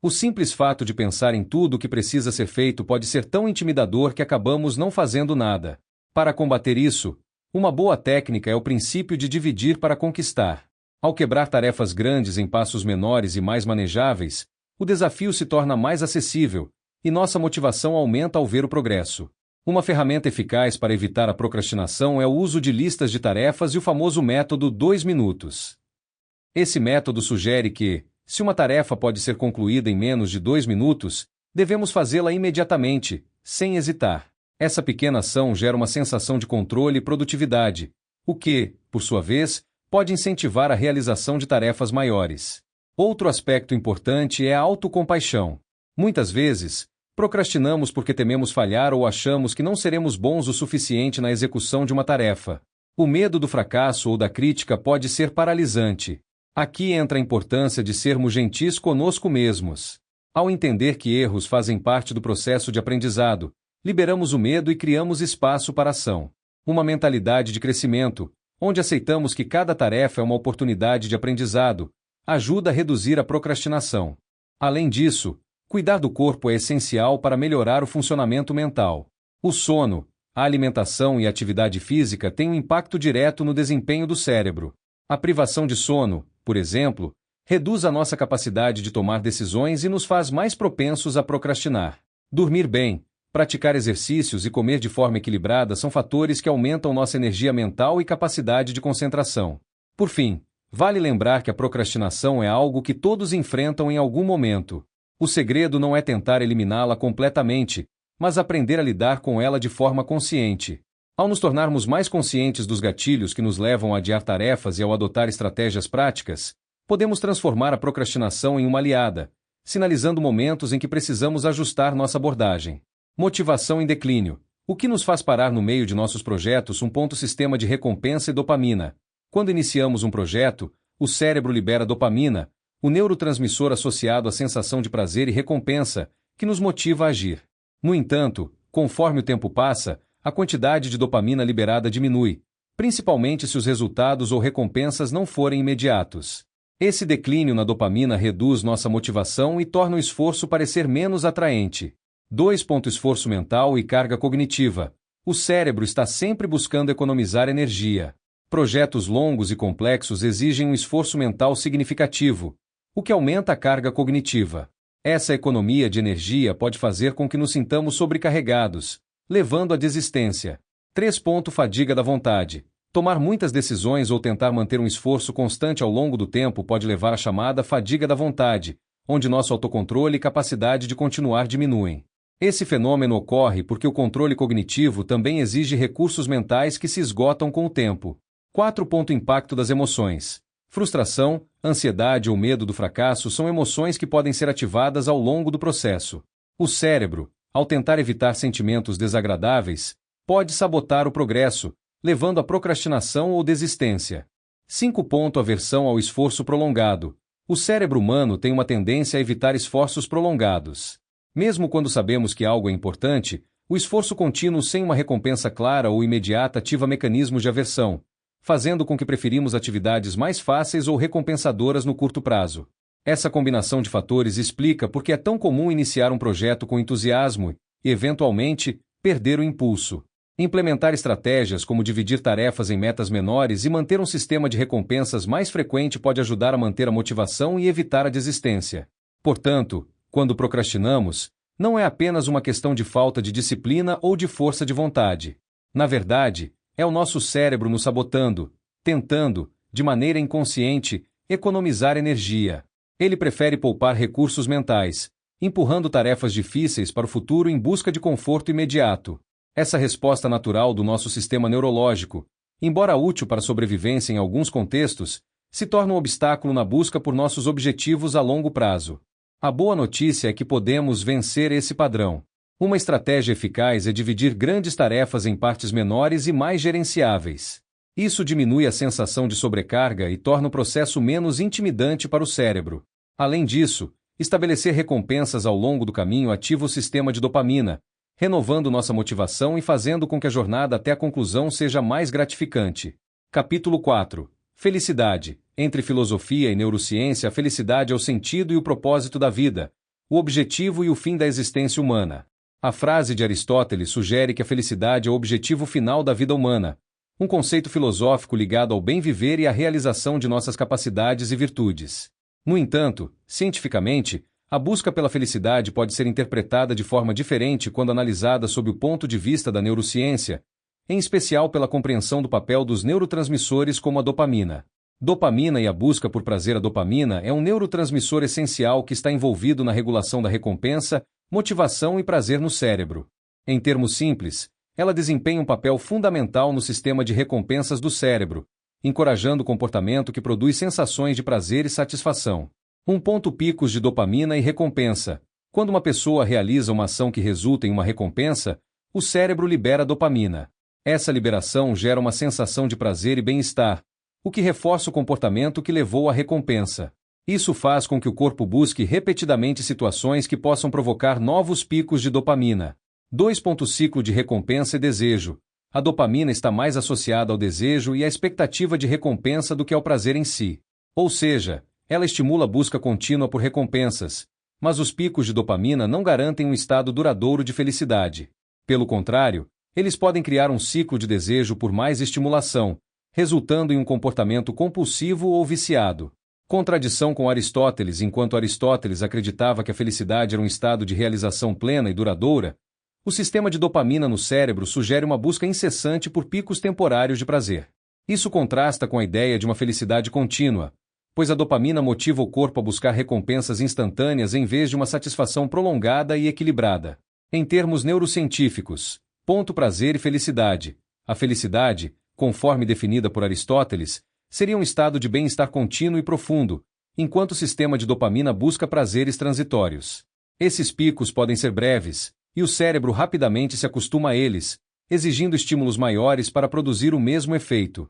O simples fato de pensar em tudo o que precisa ser feito pode ser tão intimidador que acabamos não fazendo nada. Para combater isso, uma boa técnica é o princípio de dividir para conquistar. Ao quebrar tarefas grandes em passos menores e mais manejáveis, o desafio se torna mais acessível, e nossa motivação aumenta ao ver o progresso. Uma ferramenta eficaz para evitar a procrastinação é o uso de listas de tarefas e o famoso método 2 minutos. Esse método sugere que, se uma tarefa pode ser concluída em menos de 2 minutos, devemos fazê-la imediatamente, sem hesitar. Essa pequena ação gera uma sensação de controle e produtividade, o que, por sua vez, pode incentivar a realização de tarefas maiores. Outro aspecto importante é a autocompaixão. Muitas vezes, procrastinamos porque tememos falhar ou achamos que não seremos bons o suficiente na execução de uma tarefa. O medo do fracasso ou da crítica pode ser paralisante. Aqui entra a importância de sermos gentis conosco mesmos. Ao entender que erros fazem parte do processo de aprendizado, liberamos o medo e criamos espaço para a ação. Uma mentalidade de crescimento, onde aceitamos que cada tarefa é uma oportunidade de aprendizado, ajuda a reduzir a procrastinação. Além disso, cuidar do corpo é essencial para melhorar o funcionamento mental. O sono, a alimentação e a atividade física têm um impacto direto no desempenho do cérebro. A privação de sono, por exemplo, reduz a nossa capacidade de tomar decisões e nos faz mais propensos a procrastinar. Dormir bem, praticar exercícios e comer de forma equilibrada são fatores que aumentam nossa energia mental e capacidade de concentração. Por fim, vale lembrar que a procrastinação é algo que todos enfrentam em algum momento. O segredo não é tentar eliminá-la completamente, mas aprender a lidar com ela de forma consciente. Ao nos tornarmos mais conscientes dos gatilhos que nos levam a adiar tarefas e ao adotar estratégias práticas, podemos transformar a procrastinação em uma aliada, sinalizando momentos em que precisamos ajustar nossa abordagem. Motivação em declínio. O que nos faz parar no meio de nossos projetos? Sistema de recompensa e dopamina. Quando iniciamos um projeto, o cérebro libera dopamina, o neurotransmissor associado à sensação de prazer e recompensa, que nos motiva a agir. No entanto, conforme o tempo passa, a quantidade de dopamina liberada diminui, principalmente se os resultados ou recompensas não forem imediatos. Esse declínio na dopamina reduz nossa motivação e torna o esforço parecer menos atraente. 2. Esforço mental e carga cognitiva. O cérebro está sempre buscando economizar energia. Projetos longos e complexos exigem um esforço mental significativo, o que aumenta a carga cognitiva. Essa economia de energia pode fazer com que nos sintamos sobrecarregados, levando à desistência. 3. Fadiga da vontade. Tomar muitas decisões ou tentar manter um esforço constante ao longo do tempo pode levar à chamada fadiga da vontade, onde nosso autocontrole e capacidade de continuar diminuem. Esse fenômeno ocorre porque o controle cognitivo também exige recursos mentais que se esgotam com o tempo. 4. Impacto das emoções. Frustração, ansiedade ou medo do fracasso são emoções que podem ser ativadas ao longo do processo. O cérebro, ao tentar evitar sentimentos desagradáveis, pode sabotar o progresso, levando à procrastinação ou desistência. 5. Aversão ao esforço prolongado. O cérebro humano tem uma tendência a evitar esforços prolongados. Mesmo quando sabemos que algo é importante, o esforço contínuo sem uma recompensa clara ou imediata ativa mecanismos de aversão, fazendo com que preferimos atividades mais fáceis ou recompensadoras no curto prazo. Essa combinação de fatores explica por que é tão comum iniciar um projeto com entusiasmo e, eventualmente, perder o impulso. Implementar estratégias como dividir tarefas em metas menores e manter um sistema de recompensas mais frequente pode ajudar a manter a motivação e evitar a desistência. Portanto, quando procrastinamos, não é apenas uma questão de falta de disciplina ou de força de vontade. Na verdade, é o nosso cérebro nos sabotando, tentando, de maneira inconsciente, economizar energia. Ele prefere poupar recursos mentais, empurrando tarefas difíceis para o futuro em busca de conforto imediato. Essa resposta natural do nosso sistema neurológico, embora útil para a sobrevivência em alguns contextos, se torna um obstáculo na busca por nossos objetivos a longo prazo. A boa notícia é que podemos vencer esse padrão. Uma estratégia eficaz é dividir grandes tarefas em partes menores e mais gerenciáveis. Isso diminui a sensação de sobrecarga e torna o processo menos intimidante para o cérebro. Além disso, estabelecer recompensas ao longo do caminho ativa o sistema de dopamina, renovando nossa motivação e fazendo com que a jornada até a conclusão seja mais gratificante. Capítulo 4. Felicidade. Entre filosofia e neurociência, a felicidade é o sentido e o propósito da vida, o objetivo e o fim da existência humana. A frase de Aristóteles sugere que a felicidade é o objetivo final da vida humana, um conceito filosófico ligado ao bem viver e à realização de nossas capacidades e virtudes. No entanto, cientificamente, a busca pela felicidade pode ser interpretada de forma diferente quando analisada sob o ponto de vista da neurociência, em especial pela compreensão do papel dos neurotransmissores como a dopamina. Dopamina e a busca por prazer. A dopamina é um neurotransmissor essencial que está envolvido na regulação da recompensa, motivação e prazer no cérebro. Em termos simples, ela desempenha um papel fundamental no sistema de recompensas do cérebro, encorajando o comportamento que produz sensações de prazer e satisfação. Picos de dopamina e recompensa. Quando uma pessoa realiza uma ação que resulta em uma recompensa, o cérebro libera dopamina. Essa liberação gera uma sensação de prazer e bem-estar, o que reforça o comportamento que levou à recompensa. Isso faz com que o corpo busque repetidamente situações que possam provocar novos picos de dopamina. 2. Ciclo de recompensa e desejo. A dopamina está mais associada ao desejo e à expectativa de recompensa do que ao prazer em si. Ou seja, ela estimula a busca contínua por recompensas, mas os picos de dopamina não garantem um estado duradouro de felicidade. Pelo contrário, eles podem criar um ciclo de desejo por mais estimulação, resultando em um comportamento compulsivo ou viciado. Contradição com Aristóteles. Enquanto Aristóteles acreditava que a felicidade era um estado de realização plena e duradoura, o sistema de dopamina no cérebro sugere uma busca incessante por picos temporários de prazer. Isso contrasta com a ideia de uma felicidade contínua, pois a dopamina motiva o corpo a buscar recompensas instantâneas em vez de uma satisfação prolongada e equilibrada. Em termos neurocientíficos, prazer e felicidade. A felicidade, conforme definida por Aristóteles, seria um estado de bem-estar contínuo e profundo, enquanto o sistema de dopamina busca prazeres transitórios. Esses picos podem ser breves, e o cérebro rapidamente se acostuma a eles, exigindo estímulos maiores para produzir o mesmo efeito.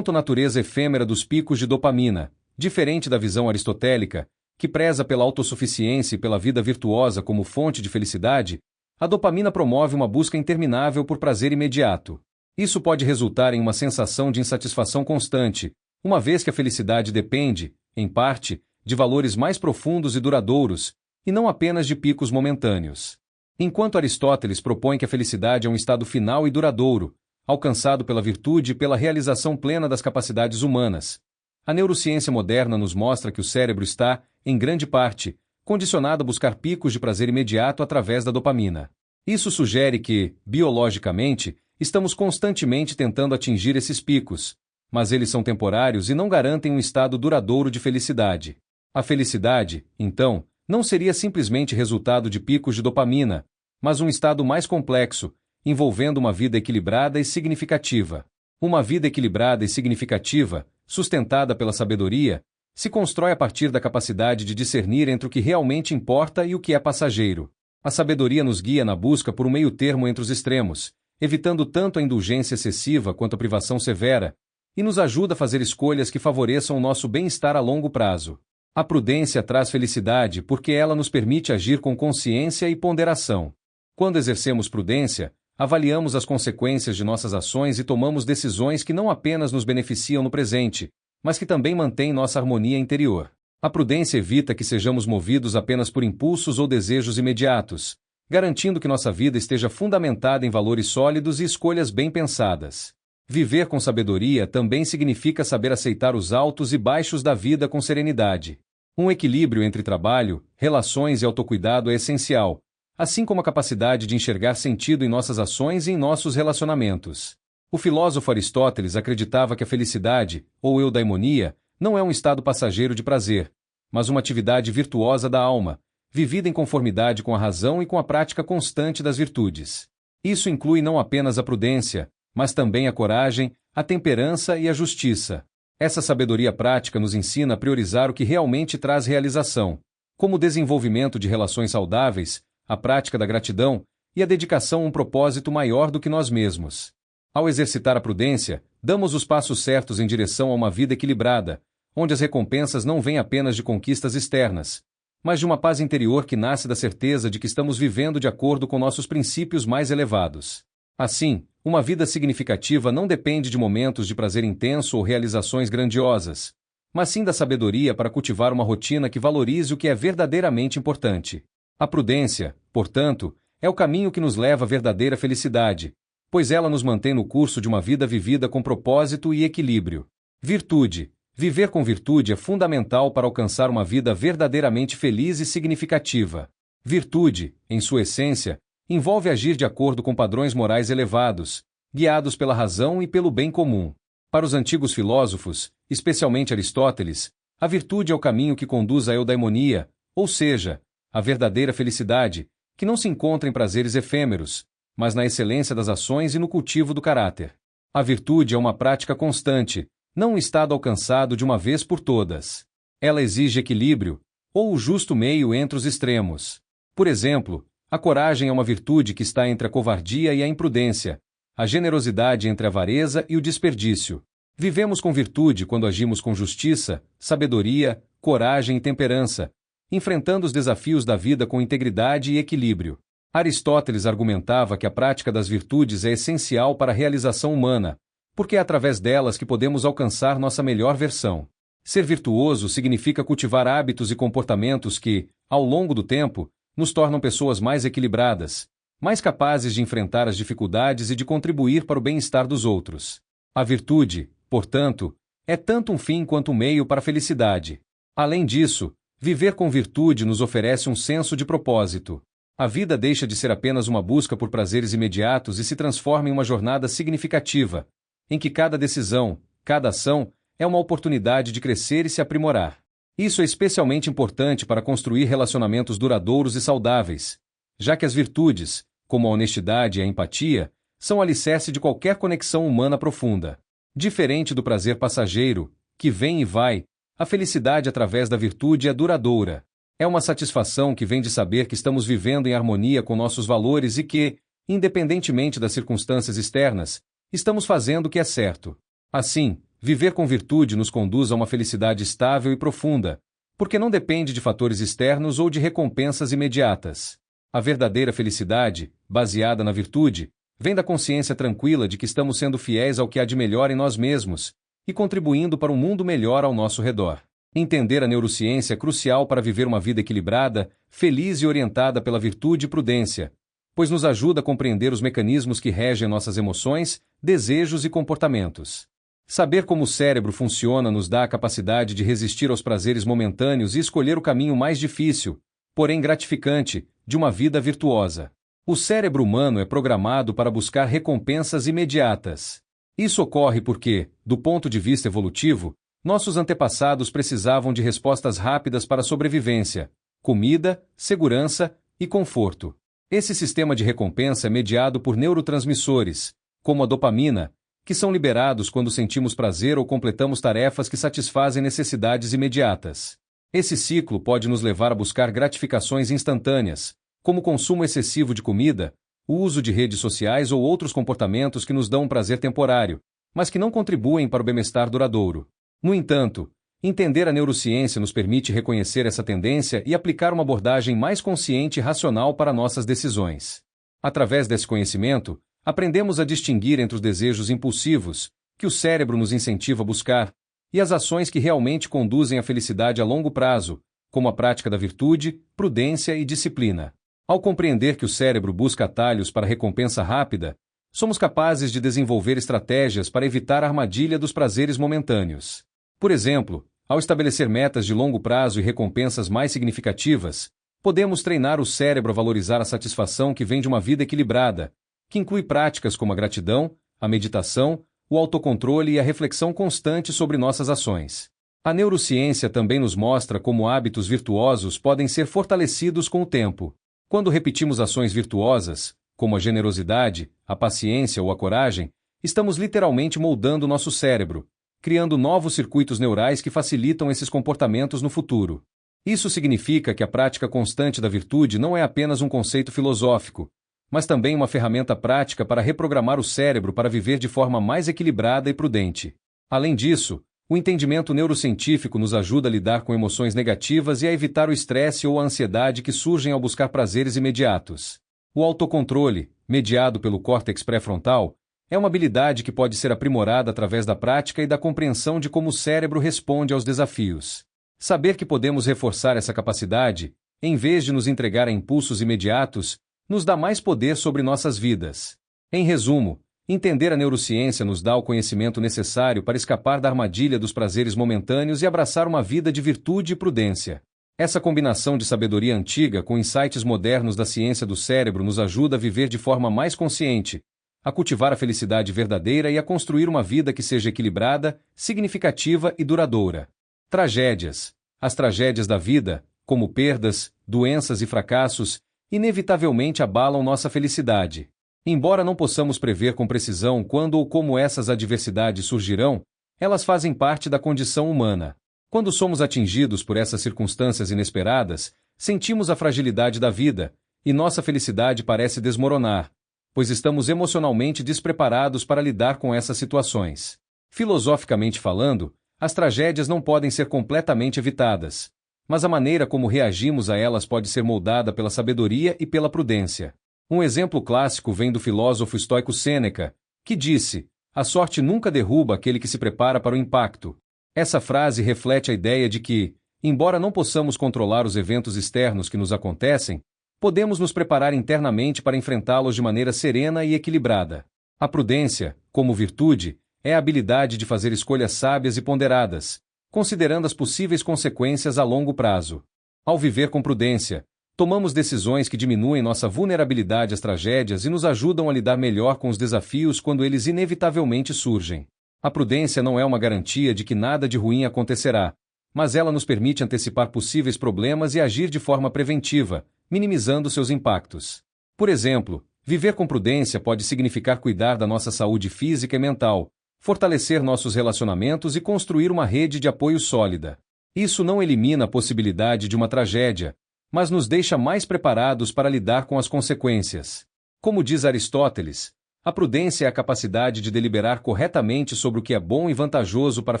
Natureza efêmera dos picos de dopamina. Diferente da visão aristotélica, que preza pela autossuficiência e pela vida virtuosa como fonte de felicidade, A dopamina promove uma busca interminável por prazer imediato. Isso pode resultar em uma sensação de insatisfação constante, uma vez que a felicidade depende, em parte, de valores mais profundos e duradouros, e não apenas de picos momentâneos. Enquanto Aristóteles propõe que a felicidade é um estado final e duradouro, alcançado pela virtude e pela realização plena das capacidades humanas, a neurociência moderna nos mostra que o cérebro está, em grande parte, condicionado a buscar picos de prazer imediato através da dopamina. Isso sugere que, biologicamente, estamos constantemente tentando atingir esses picos, mas eles são temporários e não garantem um estado duradouro de felicidade. A felicidade, então, não seria simplesmente resultado de picos de dopamina, mas um estado mais complexo, envolvendo uma vida equilibrada e significativa. Uma vida equilibrada e significativa, sustentada pela sabedoria, se constrói a partir da capacidade de discernir entre o que realmente importa e o que é passageiro. A sabedoria nos guia na busca por um meio-termo entre os extremos, evitando tanto a indulgência excessiva quanto a privação severa, e nos ajuda a fazer escolhas que favoreçam o nosso bem-estar a longo prazo. A prudência traz felicidade porque ela nos permite agir com consciência e ponderação. Quando exercemos prudência, avaliamos as consequências de nossas ações e tomamos decisões que não apenas nos beneficiam no presente, mas que também mantêm nossa harmonia interior. A prudência evita que sejamos movidos apenas por impulsos ou desejos imediatos, garantindo que nossa vida esteja fundamentada em valores sólidos e escolhas bem pensadas. Viver com sabedoria também significa saber aceitar os altos e baixos da vida com serenidade. Um equilíbrio entre trabalho, relações e autocuidado é essencial, assim como a capacidade de enxergar sentido em nossas ações e em nossos relacionamentos. O filósofo Aristóteles acreditava que a felicidade, ou eudaimonia, não é um estado passageiro de prazer, mas uma atividade virtuosa da alma, vivida em conformidade com a razão e com a prática constante das virtudes. Isso inclui não apenas a prudência, mas também a coragem, a temperança e a justiça. Essa sabedoria prática nos ensina a priorizar o que realmente traz realização, como o desenvolvimento de relações saudáveis, a prática da gratidão e a dedicação a um propósito maior do que nós mesmos. Ao exercitar a prudência, damos os passos certos em direção a uma vida equilibrada, onde as recompensas não vêm apenas de conquistas externas, mas de uma paz interior que nasce da certeza de que estamos vivendo de acordo com nossos princípios mais elevados. Assim, uma vida significativa não depende de momentos de prazer intenso ou realizações grandiosas, mas sim da sabedoria para cultivar uma rotina que valorize o que é verdadeiramente importante. A prudência, portanto, é o caminho que nos leva à verdadeira felicidade, pois ela nos mantém no curso de uma vida vivida com propósito e equilíbrio. Virtude. Viver com virtude é fundamental para alcançar uma vida verdadeiramente feliz e significativa. Virtude, em sua essência, envolve agir de acordo com padrões morais elevados, guiados pela razão e pelo bem comum. Para os antigos filósofos, especialmente Aristóteles, a virtude é o caminho que conduz à eudaimonia, ou seja, à verdadeira felicidade, que não se encontra em prazeres efêmeros, mas na excelência das ações e no cultivo do caráter. A virtude é uma prática constante, não um estado alcançado de uma vez por todas. Ela exige equilíbrio, ou o justo meio entre os extremos. Por exemplo, a coragem é uma virtude que está entre a covardia e a imprudência, a generosidade entre a avareza e o desperdício. Vivemos com virtude quando agimos com justiça, sabedoria, coragem e temperança, enfrentando os desafios da vida com integridade e equilíbrio. Aristóteles argumentava que a prática das virtudes é essencial para a realização humana, porque é através delas que podemos alcançar nossa melhor versão. Ser virtuoso significa cultivar hábitos e comportamentos que, ao longo do tempo, nos tornam pessoas mais equilibradas, mais capazes de enfrentar as dificuldades e de contribuir para o bem-estar dos outros. A virtude, portanto, é tanto um fim quanto um meio para a felicidade. Além disso, viver com virtude nos oferece um senso de propósito. A vida deixa de ser apenas uma busca por prazeres imediatos e se transforma em uma jornada significativa, em que cada decisão, cada ação, é uma oportunidade de crescer e se aprimorar. Isso é especialmente importante para construir relacionamentos duradouros e saudáveis, já que as virtudes, como a honestidade e a empatia, são o alicerce de qualquer conexão humana profunda. Diferente do prazer passageiro, que vem e vai, a felicidade através da virtude é duradoura. É uma satisfação que vem de saber que estamos vivendo em harmonia com nossos valores e que, independentemente das circunstâncias externas, estamos fazendo o que é certo. Assim, viver com virtude nos conduz a uma felicidade estável e profunda, porque não depende de fatores externos ou de recompensas imediatas. A verdadeira felicidade, baseada na virtude, vem da consciência tranquila de que estamos sendo fiéis ao que há de melhor em nós mesmos e contribuindo para um mundo melhor ao nosso redor. Entender a neurociência é crucial para viver uma vida equilibrada, feliz e orientada pela virtude e prudência, pois nos ajuda a compreender os mecanismos que regem nossas emoções, desejos e comportamentos. Saber como o cérebro funciona nos dá a capacidade de resistir aos prazeres momentâneos e escolher o caminho mais difícil, porém gratificante, de uma vida virtuosa. O cérebro humano é programado para buscar recompensas imediatas. Isso ocorre porque, do ponto de vista evolutivo, nossos antepassados precisavam de respostas rápidas para a sobrevivência, comida, segurança e conforto. Esse sistema de recompensa é mediado por neurotransmissores, como a dopamina, que são liberados quando sentimos prazer ou completamos tarefas que satisfazem necessidades imediatas. Esse ciclo pode nos levar a buscar gratificações instantâneas, como o consumo excessivo de comida, o uso de redes sociais ou outros comportamentos que nos dão um prazer temporário, mas que não contribuem para o bem-estar duradouro. No entanto, entender a neurociência nos permite reconhecer essa tendência e aplicar uma abordagem mais consciente e racional para nossas decisões. Através desse conhecimento, aprendemos a distinguir entre os desejos impulsivos, que o cérebro nos incentiva a buscar, e as ações que realmente conduzem à felicidade a longo prazo, como a prática da virtude, prudência e disciplina. Ao compreender que o cérebro busca atalhos para recompensa rápida, somos capazes de desenvolver estratégias para evitar a armadilha dos prazeres momentâneos. Por exemplo, ao estabelecer metas de longo prazo e recompensas mais significativas, podemos treinar o cérebro a valorizar a satisfação que vem de uma vida equilibrada, que inclui práticas como a gratidão, a meditação, o autocontrole e a reflexão constante sobre nossas ações. A neurociência também nos mostra como hábitos virtuosos podem ser fortalecidos com o tempo. Quando repetimos ações virtuosas, como a generosidade, a paciência ou a coragem, estamos literalmente moldando nosso cérebro, criando novos circuitos neurais que facilitam esses comportamentos no futuro. Isso significa que a prática constante da virtude não é apenas um conceito filosófico, mas também uma ferramenta prática para reprogramar o cérebro para viver de forma mais equilibrada e prudente. Além disso, o entendimento neurocientífico nos ajuda a lidar com emoções negativas e a evitar o estresse ou a ansiedade que surgem ao buscar prazeres imediatos. O autocontrole, mediado pelo córtex pré-frontal, é uma habilidade que pode ser aprimorada através da prática e da compreensão de como o cérebro responde aos desafios. Saber que podemos reforçar essa capacidade, em vez de nos entregar a impulsos imediatos, nos dá mais poder sobre nossas vidas. Em resumo, entender a neurociência nos dá o conhecimento necessário para escapar da armadilha dos prazeres momentâneos e abraçar uma vida de virtude e prudência. Essa combinação de sabedoria antiga com insights modernos da ciência do cérebro nos ajuda a viver de forma mais consciente, a cultivar a felicidade verdadeira e a construir uma vida que seja equilibrada, significativa e duradoura. Tragédias. As tragédias da vida, como perdas, doenças e fracassos, inevitavelmente abalam nossa felicidade. Embora não possamos prever com precisão quando ou como essas adversidades surgirão, elas fazem parte da condição humana. Quando somos atingidos por essas circunstâncias inesperadas, sentimos a fragilidade da vida, e nossa felicidade parece desmoronar, pois estamos emocionalmente despreparados para lidar com essas situações. Filosoficamente falando, as tragédias não podem ser completamente evitadas, mas a maneira como reagimos a elas pode ser moldada pela sabedoria e pela prudência. Um exemplo clássico vem do filósofo estoico Sêneca, que disse: "A sorte nunca derruba aquele que se prepara para o impacto." Essa frase reflete a ideia de que, embora não possamos controlar os eventos externos que nos acontecem, podemos nos preparar internamente para enfrentá-los de maneira serena e equilibrada. A prudência, como virtude, é a habilidade de fazer escolhas sábias e ponderadas, considerando as possíveis consequências a longo prazo. Ao viver com prudência, tomamos decisões que diminuem nossa vulnerabilidade às tragédias e nos ajudam a lidar melhor com os desafios quando eles inevitavelmente surgem. A prudência não é uma garantia de que nada de ruim acontecerá, mas ela nos permite antecipar possíveis problemas e agir de forma preventiva, minimizando seus impactos. Por exemplo, viver com prudência pode significar cuidar da nossa saúde física e mental, fortalecer nossos relacionamentos e construir uma rede de apoio sólida. Isso não elimina a possibilidade de uma tragédia, mas nos deixa mais preparados para lidar com as consequências. Como diz Aristóteles, a prudência é a capacidade de deliberar corretamente sobre o que é bom e vantajoso para a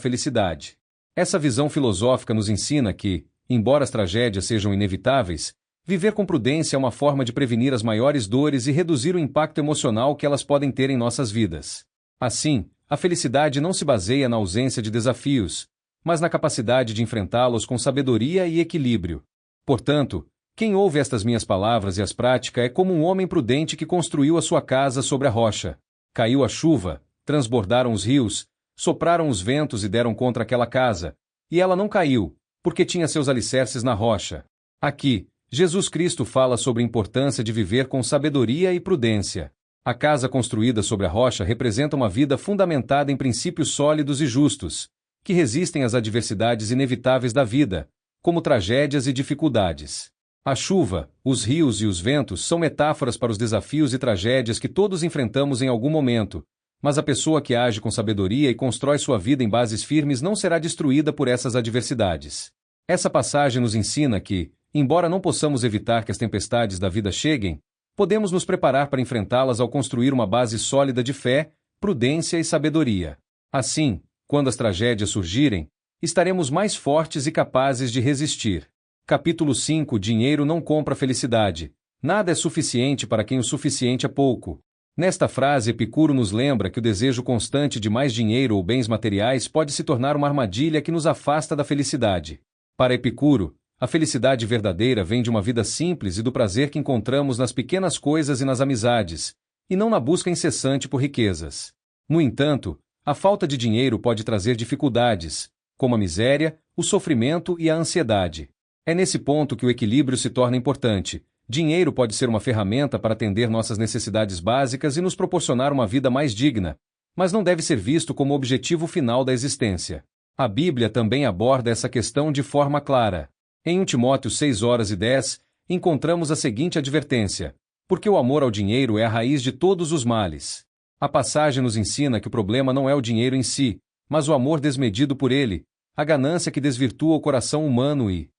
felicidade. Essa visão filosófica nos ensina que, embora as tragédias sejam inevitáveis, Viver com prudência é uma forma de prevenir as maiores dores e reduzir o impacto emocional que elas podem ter em nossas vidas. Assim, a felicidade não se baseia na ausência de desafios, mas na capacidade de enfrentá-los com sabedoria e equilíbrio. Portanto, quem ouve estas minhas palavras e as pratica é como um homem prudente que construiu a sua casa sobre a rocha. Caiu a chuva, transbordaram os rios, sopraram os ventos e deram contra aquela casa, e ela não caiu, porque tinha seus alicerces na rocha. Aqui, Jesus Cristo fala sobre a importância de viver com sabedoria e prudência. A casa construída sobre a rocha representa uma vida fundamentada em princípios sólidos e justos, que resistem às adversidades inevitáveis da vida, como tragédias e dificuldades. A chuva, os rios e os ventos são metáforas para os desafios e tragédias que todos enfrentamos em algum momento, mas a pessoa que age com sabedoria e constrói sua vida em bases firmes não será destruída por essas adversidades. Essa passagem nos ensina que, embora não possamos evitar que as tempestades da vida cheguem, podemos nos preparar para enfrentá-las ao construir uma base sólida de fé, prudência e sabedoria. Assim, quando as tragédias surgirem, estaremos mais fortes e capazes de resistir. Capítulo 5 Dinheiro não compra felicidade. Nada é suficiente para quem o suficiente é pouco. Nesta frase, Epicuro nos lembra que o desejo constante de mais dinheiro ou bens materiais pode se tornar uma armadilha que nos afasta da felicidade. Para Epicuro, a felicidade verdadeira vem de uma vida simples e do prazer que encontramos nas pequenas coisas e nas amizades, e não na busca incessante por riquezas. No entanto, a falta de dinheiro pode trazer dificuldades, como a miséria, o sofrimento e a ansiedade. É nesse ponto que o equilíbrio se torna importante. Dinheiro pode ser uma ferramenta para atender nossas necessidades básicas e nos proporcionar uma vida mais digna, mas não deve ser visto como objetivo final da existência. A Bíblia também aborda essa questão de forma clara. Em 1 Timóteo 6:10, encontramos a seguinte advertência: porque o amor ao dinheiro é a raiz de todos os males. A passagem nos ensina que o problema não é o dinheiro em si, mas o amor desmedido por ele, a ganância que desvirtua o coração humano e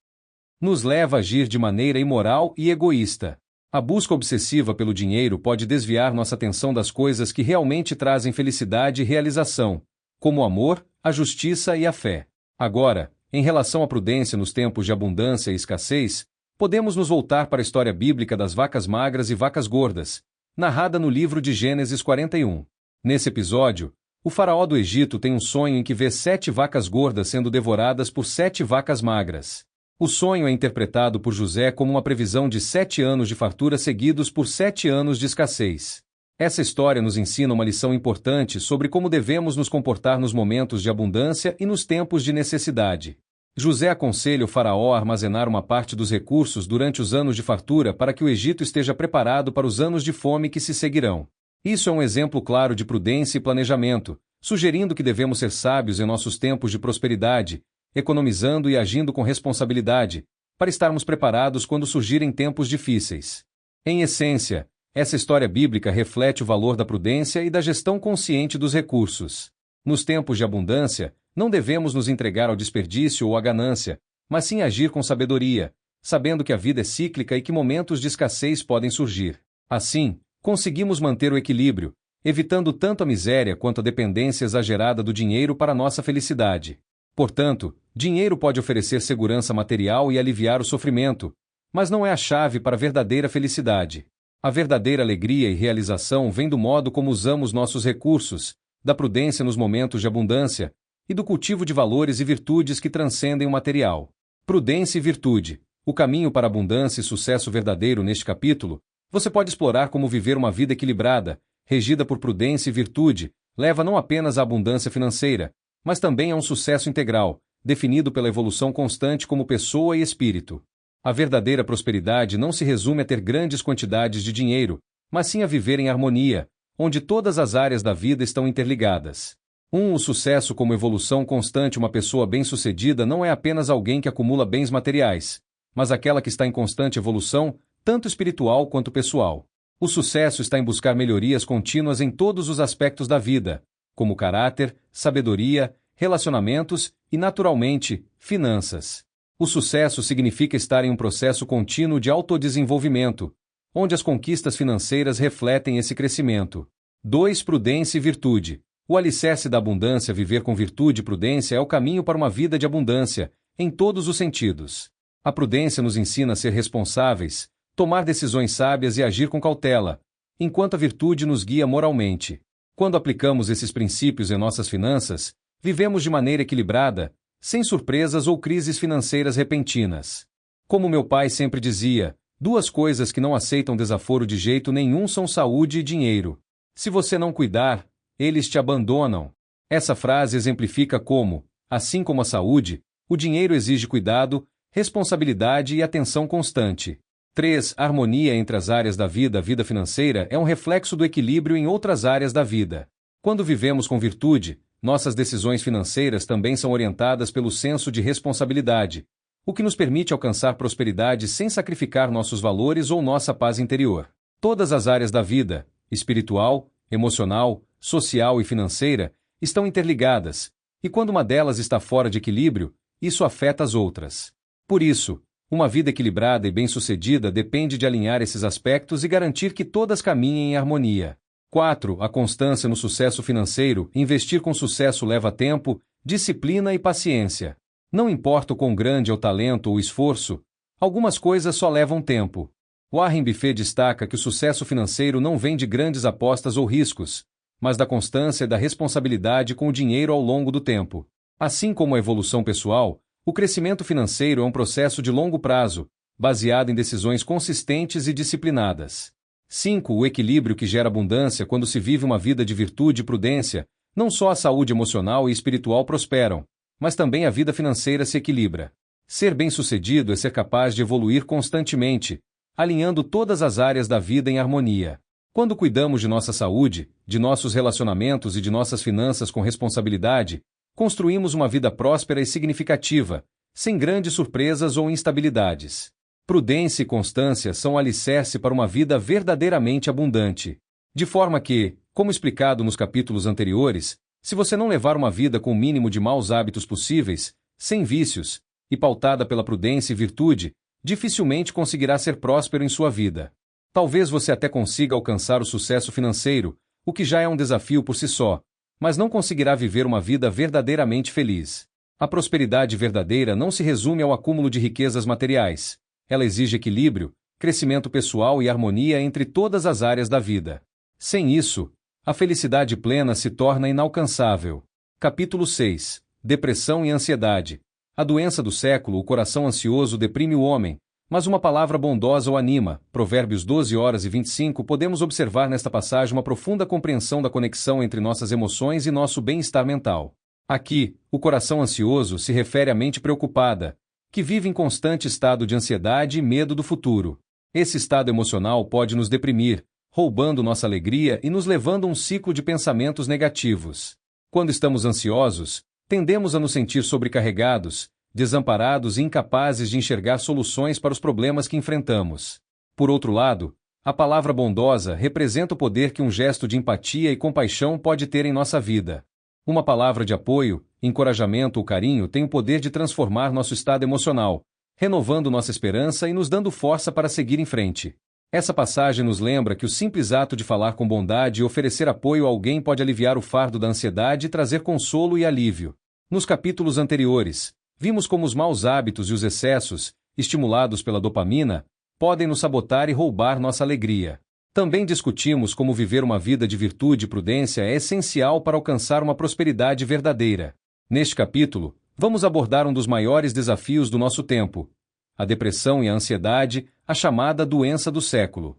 nos leva a agir de maneira imoral e egoísta. A busca obsessiva pelo dinheiro pode desviar nossa atenção das coisas que realmente trazem felicidade e realização, como o amor, a justiça e a fé. Agora, em relação à prudência nos tempos de abundância e escassez, podemos nos voltar para a história bíblica das vacas magras e vacas gordas, narrada no livro de Gênesis 41. Nesse episódio, o faraó do Egito tem um sonho em que vê 7 vacas gordas sendo devoradas por 7 vacas magras. O sonho é interpretado por José como uma previsão de 7 anos de fartura seguidos por 7 anos de escassez. Essa história nos ensina uma lição importante sobre como devemos nos comportar nos momentos de abundância e nos tempos de necessidade. José aconselha o faraó a armazenar uma parte dos recursos durante os anos de fartura para que o Egito esteja preparado para os anos de fome que se seguirão. Isso é um exemplo claro de prudência e planejamento, sugerindo que devemos ser sábios em nossos tempos de prosperidade, economizando e agindo com responsabilidade, para estarmos preparados quando surgirem tempos difíceis. Em essência, essa história bíblica reflete o valor da prudência e da gestão consciente dos recursos. Nos tempos de abundância, não devemos nos entregar ao desperdício ou à ganância, mas sim agir com sabedoria, sabendo que a vida é cíclica e que momentos de escassez podem surgir. Assim, conseguimos manter o equilíbrio, evitando tanto a miséria quanto a dependência exagerada do dinheiro para nossa felicidade. Portanto, dinheiro pode oferecer segurança material e aliviar o sofrimento, mas não é a chave para a verdadeira felicidade. A verdadeira alegria e realização vem do modo como usamos nossos recursos, da prudência nos momentos de abundância e do cultivo de valores e virtudes que transcendem o material. Prudência e virtude. O caminho para a abundância e sucesso verdadeiro neste capítulo, você pode explorar como viver uma vida equilibrada, regida por prudência e virtude, leva não apenas à abundância financeira, mas também a um sucesso integral, definido pela evolução constante como pessoa e espírito. A verdadeira prosperidade não se resume a ter grandes quantidades de dinheiro, mas sim a viver em harmonia, onde todas as áreas da vida estão interligadas. O sucesso como evolução constante. Uma pessoa bem-sucedida não é apenas alguém que acumula bens materiais, mas aquela que está em constante evolução, tanto espiritual quanto pessoal. O sucesso está em buscar melhorias contínuas em todos os aspectos da vida, como caráter, sabedoria, relacionamentos e, naturalmente, finanças. O sucesso significa estar em um processo contínuo de autodesenvolvimento, onde as conquistas financeiras refletem esse crescimento. 2. Prudência e virtude. O alicerce da abundância. Viver com virtude e prudência é o caminho para uma vida de abundância, em todos os sentidos. A prudência nos ensina a ser responsáveis, tomar decisões sábias e agir com cautela, enquanto a virtude nos guia moralmente. Quando aplicamos esses princípios em nossas finanças, vivemos de maneira equilibrada, sem surpresas ou crises financeiras repentinas. Como meu pai sempre dizia, duas coisas que não aceitam desaforo de jeito nenhum são saúde e dinheiro. Se você não cuidar, eles te abandonam. Essa frase exemplifica como, assim como a saúde, o dinheiro exige cuidado, responsabilidade e atenção constante. 3. Harmonia entre as áreas da vida. A vida financeira é um reflexo do equilíbrio em outras áreas da vida. Quando vivemos com virtude, nossas decisões financeiras também são orientadas pelo senso de responsabilidade, o que nos permite alcançar prosperidade sem sacrificar nossos valores ou nossa paz interior. Todas as áreas da vida, espiritual, emocional, social e financeira, estão interligadas, e quando uma delas está fora de equilíbrio, isso afeta as outras. Por isso, uma vida equilibrada e bem-sucedida depende de alinhar esses aspectos e garantir que todas caminhem em harmonia. 4. A constância no sucesso financeiro. Investir com sucesso leva tempo, disciplina e paciência. Não importa o quão grande é o talento ou o esforço, algumas coisas só levam tempo. Warren Buffett destaca que o sucesso financeiro não vem de grandes apostas ou riscos, mas da constância e da responsabilidade com o dinheiro ao longo do tempo. Assim como a evolução pessoal, o crescimento financeiro é um processo de longo prazo, baseado em decisões consistentes e disciplinadas. 5. O equilíbrio que gera abundância. Quando se vive uma vida de virtude e prudência, não só a saúde emocional e espiritual prosperam, mas também a vida financeira se equilibra. Ser bem-sucedido é ser capaz de evoluir constantemente, alinhando todas as áreas da vida em harmonia. Quando cuidamos de nossa saúde, de nossos relacionamentos e de nossas finanças com responsabilidade, construímos uma vida próspera e significativa, sem grandes surpresas ou instabilidades. Prudência e constância são o alicerce para uma vida verdadeiramente abundante. De forma que, como explicado nos capítulos anteriores, se você não levar uma vida com o mínimo de maus hábitos possíveis, sem vícios, e pautada pela prudência e virtude, dificilmente conseguirá ser próspero em sua vida. Talvez você até consiga alcançar o sucesso financeiro, o que já é um desafio por si só, mas não conseguirá viver uma vida verdadeiramente feliz. A prosperidade verdadeira não se resume ao acúmulo de riquezas materiais. Ela exige equilíbrio, crescimento pessoal e harmonia entre todas as áreas da vida. Sem isso, a felicidade plena se torna inalcançável. Capítulo 6. Depressão e ansiedade. A doença do século. O coração ansioso deprime o homem, mas uma palavra bondosa o anima. Provérbios 12:25. Podemos observar nesta passagem uma profunda compreensão da conexão entre nossas emoções e nosso bem-estar mental. Aqui, o coração ansioso se refere à mente preocupada, que vive em constante estado de ansiedade e medo do futuro. Esse estado emocional pode nos deprimir, roubando nossa alegria e nos levando a um ciclo de pensamentos negativos. Quando estamos ansiosos, tendemos a nos sentir sobrecarregados, desamparados e incapazes de enxergar soluções para os problemas que enfrentamos. Por outro lado, a palavra bondosa representa o poder que um gesto de empatia e compaixão pode ter em nossa vida. Uma palavra de apoio, encorajamento ou carinho tem o poder de transformar nosso estado emocional, renovando nossa esperança e nos dando força para seguir em frente. Essa passagem nos lembra que o simples ato de falar com bondade e oferecer apoio a alguém pode aliviar o fardo da ansiedade e trazer consolo e alívio. Nos capítulos anteriores, vimos como os maus hábitos e os excessos, estimulados pela dopamina, podem nos sabotar e roubar nossa alegria. Também discutimos como viver uma vida de virtude e prudência é essencial para alcançar uma prosperidade verdadeira. Neste capítulo, vamos abordar um dos maiores desafios do nosso tempo: a depressão e a ansiedade, a chamada doença do século.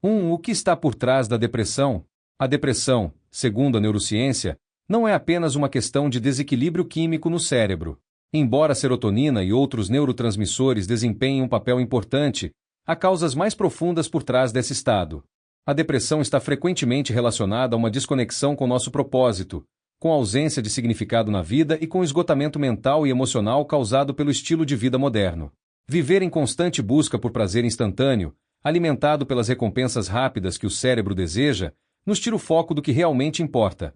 O que está por trás da depressão? A depressão, segundo a neurociência, não é apenas uma questão de desequilíbrio químico no cérebro. Embora a serotonina e outros neurotransmissores desempenhem um papel importante, há causas mais profundas por trás desse estado. A depressão está frequentemente relacionada a uma desconexão com nosso propósito, com a ausência de significado na vida e com o esgotamento mental e emocional causado pelo estilo de vida moderno. Viver em constante busca por prazer instantâneo, alimentado pelas recompensas rápidas que o cérebro deseja, nos tira o foco do que realmente importa: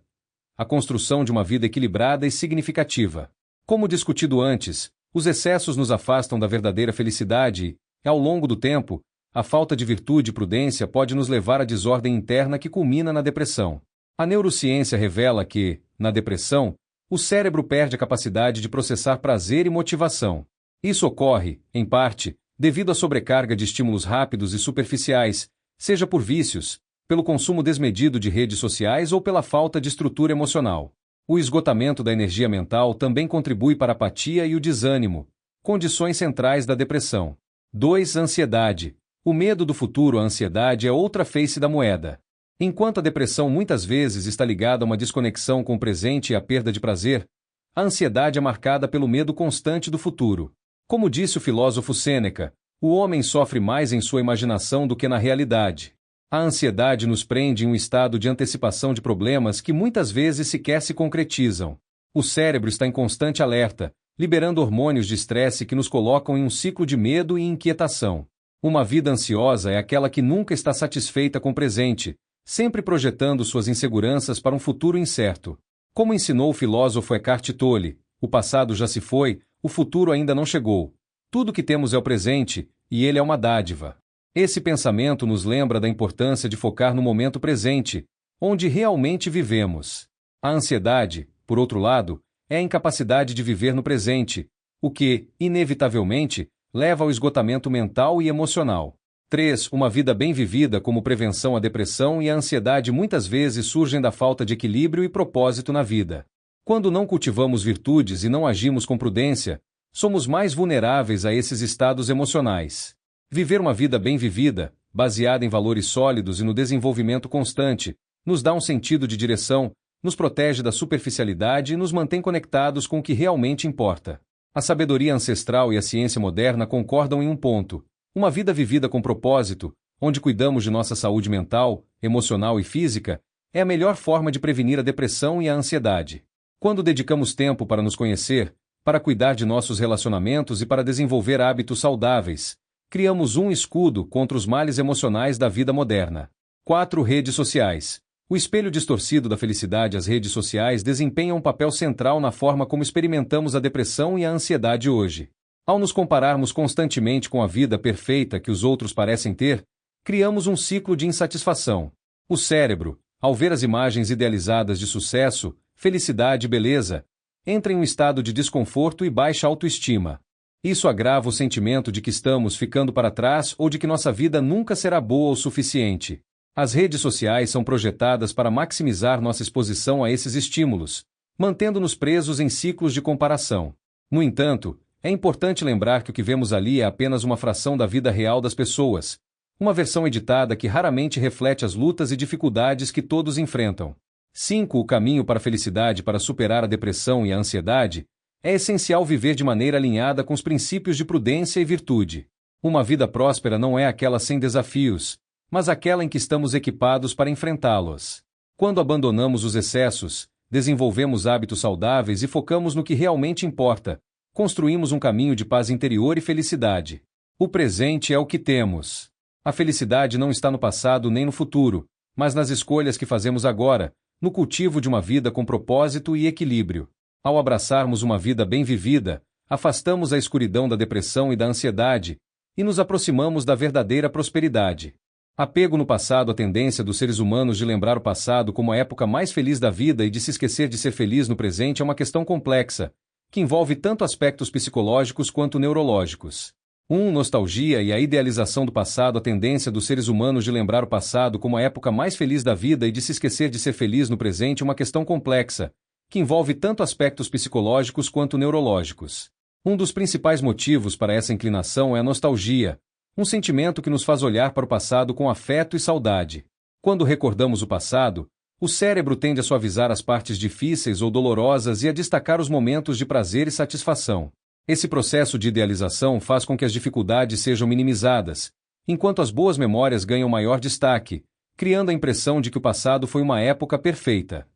a construção de uma vida equilibrada e significativa. Como discutido antes, os excessos nos afastam da verdadeira felicidade e, ao longo do tempo, a falta de virtude e prudência pode nos levar à desordem interna que culmina na depressão. A neurociência revela que, na depressão, o cérebro perde a capacidade de processar prazer e motivação. Isso ocorre, em parte, devido à sobrecarga de estímulos rápidos e superficiais, seja por vícios, pelo consumo desmedido de redes sociais ou pela falta de estrutura emocional. O esgotamento da energia mental também contribui para a apatia e o desânimo, condições centrais da depressão. 2. Ansiedade. O medo do futuro. A ansiedade é outra face da moeda. Enquanto a depressão muitas vezes está ligada a uma desconexão com o presente e a perda de prazer, a ansiedade é marcada pelo medo constante do futuro. Como disse o filósofo Sêneca, o homem sofre mais em sua imaginação do que na realidade. A ansiedade nos prende em um estado de antecipação de problemas que muitas vezes sequer se concretizam. O cérebro está em constante alerta, liberando hormônios de estresse que nos colocam em um ciclo de medo e inquietação. Uma vida ansiosa é aquela que nunca está satisfeita com o presente, sempre projetando suas inseguranças para um futuro incerto. Como ensinou o filósofo Eckhart Tolle, o passado já se foi, o futuro ainda não chegou. Tudo que temos é o presente, e ele é uma dádiva. Esse pensamento nos lembra da importância de focar no momento presente, onde realmente vivemos. A ansiedade, por outro lado, é a incapacidade de viver no presente, o que, inevitavelmente, leva ao esgotamento mental e emocional. 3. Uma vida bem vivida como prevenção à depressão e à ansiedade muitas vezes surgem da falta de equilíbrio e propósito na vida. Quando não cultivamos virtudes e não agimos com prudência, somos mais vulneráveis a esses estados emocionais. Viver uma vida bem vivida, baseada em valores sólidos e no desenvolvimento constante, nos dá um sentido de direção, nos protege da superficialidade e nos mantém conectados com o que realmente importa. A sabedoria ancestral e a ciência moderna concordam em um ponto: uma vida vivida com propósito, onde cuidamos de nossa saúde mental, emocional e física, é a melhor forma de prevenir a depressão e a ansiedade. Quando dedicamos tempo para nos conhecer, para cuidar de nossos relacionamentos e para desenvolver hábitos saudáveis, criamos um escudo contra os males emocionais da vida moderna. 4. Redes sociais. O espelho distorcido da felicidade. As redes sociais desempenham um papel central na forma como experimentamos a depressão e a ansiedade hoje. Ao nos compararmos constantemente com a vida perfeita que os outros parecem ter, criamos um ciclo de insatisfação. O cérebro, ao ver as imagens idealizadas de sucesso, felicidade e beleza, entra em um estado de desconforto e baixa autoestima. Isso agrava o sentimento de que estamos ficando para trás ou de que nossa vida nunca será boa o suficiente. As redes sociais são projetadas para maximizar nossa exposição a esses estímulos, mantendo-nos presos em ciclos de comparação. No entanto, é importante lembrar que o que vemos ali é apenas uma fração da vida real das pessoas, uma versão editada que raramente reflete as lutas e dificuldades que todos enfrentam. 5. O caminho para a felicidade. Para superar a depressão e a ansiedade, é essencial viver de maneira alinhada com os princípios de prudência e virtude. Uma vida próspera não é aquela sem desafios, mas aquela em que estamos equipados para enfrentá-los. Quando abandonamos os excessos, desenvolvemos hábitos saudáveis e focamos no que realmente importa, construímos um caminho de paz interior e felicidade. O presente é o que temos. A felicidade não está no passado nem no futuro, mas nas escolhas que fazemos agora, no cultivo de uma vida com propósito e equilíbrio. Ao abraçarmos uma vida bem vivida, afastamos a escuridão da depressão e da ansiedade, e nos aproximamos da verdadeira prosperidade. Apego no passado. A tendência dos seres humanos de lembrar o passado como a época mais feliz da vida e de se esquecer de ser feliz no presente é uma questão complexa, que envolve tanto aspectos psicológicos quanto neurológicos. 1. Nostalgia e a idealização do passado. A tendência dos seres humanos de lembrar o passado como a época mais feliz da vida e de se esquecer de ser feliz no presente é uma questão complexa, que envolve tanto aspectos psicológicos quanto neurológicos. Um dos principais motivos para essa inclinação é a nostalgia, um sentimento que nos faz olhar para o passado com afeto e saudade. Quando recordamos o passado, o cérebro tende a suavizar as partes difíceis ou dolorosas e a destacar os momentos de prazer e satisfação. Esse processo de idealização faz com que as dificuldades sejam minimizadas, enquanto as boas memórias ganham maior destaque, criando a impressão de que o passado foi uma época perfeita.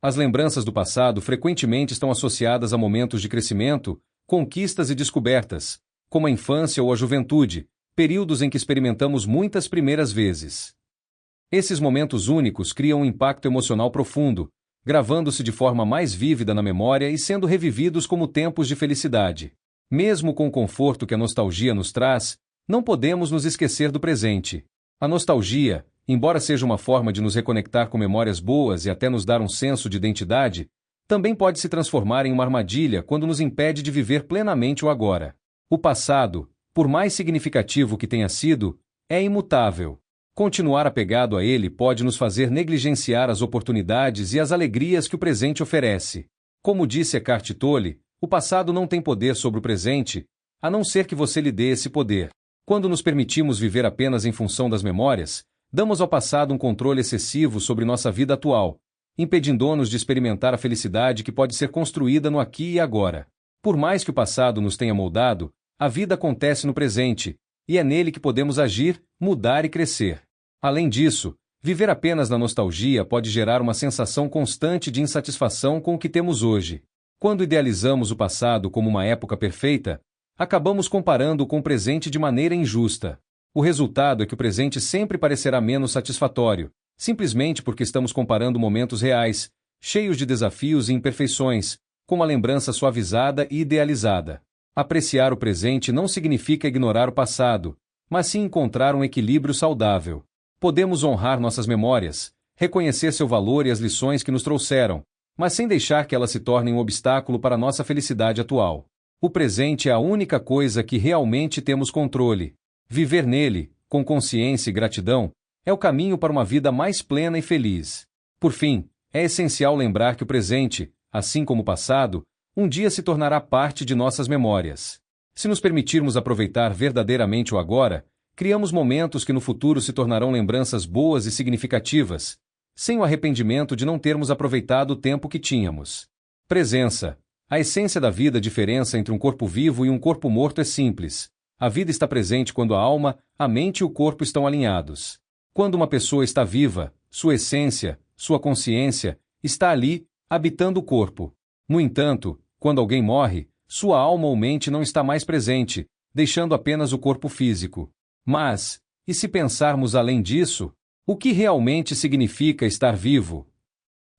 As lembranças do passado frequentemente estão associadas a momentos de crescimento, conquistas e descobertas, como a infância ou a juventude, períodos em que experimentamos muitas primeiras vezes. Esses momentos únicos criam um impacto emocional profundo, gravando-se de forma mais vívida na memória e sendo revividos como tempos de felicidade. Mesmo com o conforto que a nostalgia nos traz, não podemos nos esquecer do presente. A nostalgia, embora seja uma forma de nos reconectar com memórias boas e até nos dar um senso de identidade, também pode se transformar em uma armadilha quando nos impede de viver plenamente o agora. O passado, por mais significativo que tenha sido, é imutável. Continuar apegado a ele pode nos fazer negligenciar as oportunidades e as alegrias que o presente oferece. Como disse Eckhart Tolle, o passado não tem poder sobre o presente, a não ser que você lhe dê esse poder. Quando nos permitimos viver apenas em função das memórias, damos ao passado um controle excessivo sobre nossa vida atual, impedindo-nos de experimentar a felicidade que pode ser construída no aqui e agora. Por mais que o passado nos tenha moldado, a vida acontece no presente, e é nele que podemos agir, mudar e crescer. Além disso, viver apenas na nostalgia pode gerar uma sensação constante de insatisfação com o que temos hoje. Quando idealizamos o passado como uma época perfeita, acabamos comparando-o com o presente de maneira injusta. O resultado é que o presente sempre parecerá menos satisfatório, simplesmente porque estamos comparando momentos reais, cheios de desafios e imperfeições, com uma lembrança suavizada e idealizada. Apreciar o presente não significa ignorar o passado, mas sim encontrar um equilíbrio saudável. Podemos honrar nossas memórias, reconhecer seu valor e as lições que nos trouxeram, mas sem deixar que elas se tornem um obstáculo para nossa felicidade atual. O presente é a única coisa que realmente temos controle. Viver nele, com consciência e gratidão, é o caminho para uma vida mais plena e feliz. Por fim, é essencial lembrar que o presente, assim como o passado, um dia se tornará parte de nossas memórias. Se nos permitirmos aproveitar verdadeiramente o agora, criamos momentos que no futuro se tornarão lembranças boas e significativas, sem o arrependimento de não termos aproveitado o tempo que tínhamos. Presença. A essência da vida, a diferença entre um corpo vivo e um corpo morto é simples. A vida está presente quando a alma, a mente e o corpo estão alinhados. Quando uma pessoa está viva, sua essência, sua consciência, está ali, habitando o corpo. No entanto, quando alguém morre, sua alma ou mente não está mais presente, deixando apenas o corpo físico. Mas, e se pensarmos além disso, o que realmente significa estar vivo?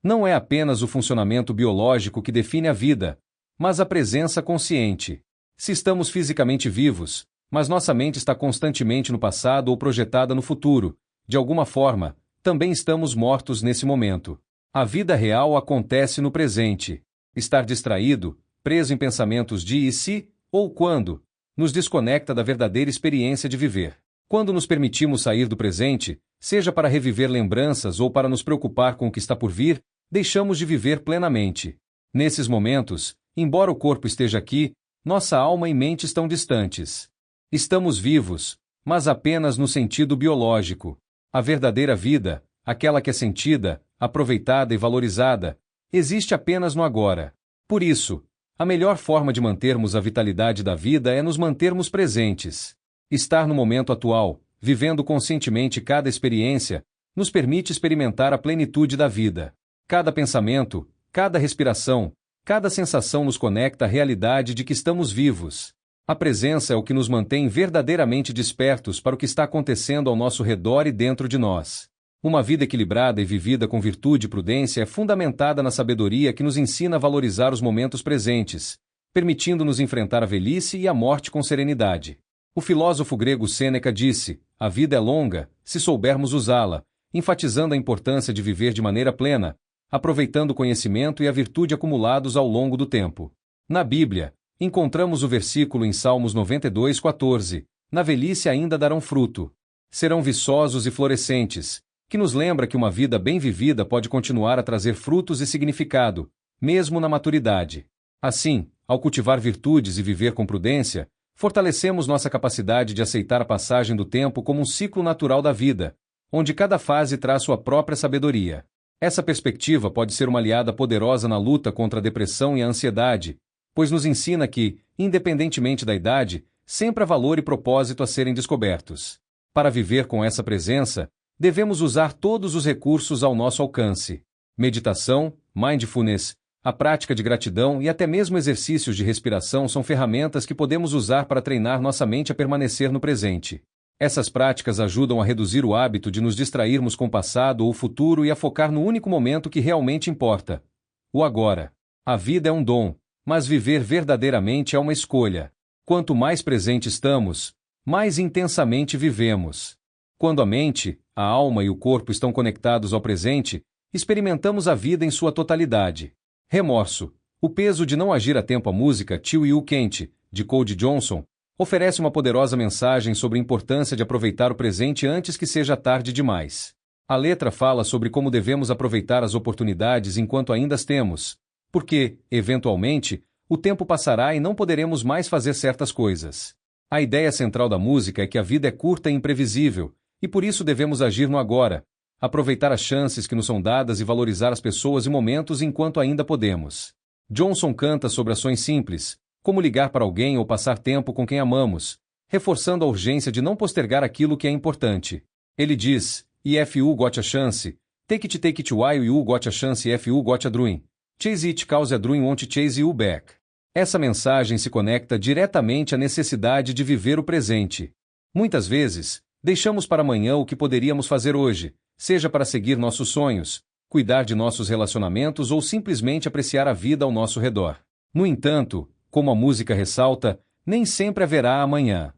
Não é apenas o funcionamento biológico que define a vida, mas a presença consciente. Se estamos fisicamente vivos, mas nossa mente está constantemente no passado ou projetada no futuro, de alguma forma, também estamos mortos nesse momento. A vida real acontece no presente. Estar distraído, preso em pensamentos de e se, ou quando, nos desconecta da verdadeira experiência de viver. Quando nos permitimos sair do presente, seja para reviver lembranças ou para nos preocupar com o que está por vir, deixamos de viver plenamente. Nesses momentos, embora o corpo esteja aqui, nossa alma e mente estão distantes. Estamos vivos, mas apenas no sentido biológico. A verdadeira vida, aquela que é sentida, aproveitada e valorizada, existe apenas no agora. Por isso, a melhor forma de mantermos a vitalidade da vida é nos mantermos presentes. Estar no momento atual, vivendo conscientemente cada experiência, nos permite experimentar a plenitude da vida. Cada pensamento, cada respiração, cada sensação nos conecta à realidade de que estamos vivos. A presença é o que nos mantém verdadeiramente despertos para o que está acontecendo ao nosso redor e dentro de nós. Uma vida equilibrada e vivida com virtude e prudência é fundamentada na sabedoria que nos ensina a valorizar os momentos presentes, permitindo-nos enfrentar a velhice e a morte com serenidade. O filósofo grego Sêneca disse: "A vida é longa, se soubermos usá-la", enfatizando a importância de viver de maneira plena, aproveitando o conhecimento e a virtude acumulados ao longo do tempo. Na Bíblia, encontramos o versículo em Salmos 92:14, "Na velhice ainda darão fruto. Serão viçosos e florescentes", que nos lembra que uma vida bem vivida pode continuar a trazer frutos e significado, mesmo na maturidade. Assim, ao cultivar virtudes e viver com prudência, fortalecemos nossa capacidade de aceitar a passagem do tempo como um ciclo natural da vida, onde cada fase traz sua própria sabedoria. Essa perspectiva pode ser uma aliada poderosa na luta contra a depressão e a ansiedade, pois nos ensina que, independentemente da idade, sempre há valor e propósito a serem descobertos. Para viver com essa presença, devemos usar todos os recursos ao nosso alcance. Meditação, mindfulness, a prática de gratidão e até mesmo exercícios de respiração são ferramentas que podemos usar para treinar nossa mente a permanecer no presente. Essas práticas ajudam a reduzir o hábito de nos distrairmos com o passado ou o futuro e a focar no único momento que realmente importa: o agora. A vida é um dom, mas viver verdadeiramente é uma escolha. Quanto mais presente estamos, mais intensamente vivemos. Quando a mente, a alma e o corpo estão conectados ao presente, experimentamos a vida em sua totalidade. Remorso. O peso de não agir a tempo. A música Till You Can't, de Cody Johnson, oferece uma poderosa mensagem sobre a importância de aproveitar o presente antes que seja tarde demais. A letra fala sobre como devemos aproveitar as oportunidades enquanto ainda as temos, porque, eventualmente, o tempo passará e não poderemos mais fazer certas coisas. A ideia central da música é que a vida é curta e imprevisível, e por isso devemos agir no agora, aproveitar as chances que nos são dadas e valorizar as pessoas e momentos enquanto ainda podemos. Johnson canta sobre ações simples, como ligar para alguém ou passar tempo com quem amamos, reforçando a urgência de não postergar aquilo que é importante. Ele diz, "If you got a chance, take it while you got a chance if you got a dream. Chase it cause a dream won't chase you back." Essa mensagem se conecta diretamente à necessidade de viver o presente. Muitas vezes, deixamos para amanhã o que poderíamos fazer hoje, seja para seguir nossos sonhos, cuidar de nossos relacionamentos ou simplesmente apreciar a vida ao nosso redor. No entanto, como a música ressalta, nem sempre haverá amanhã.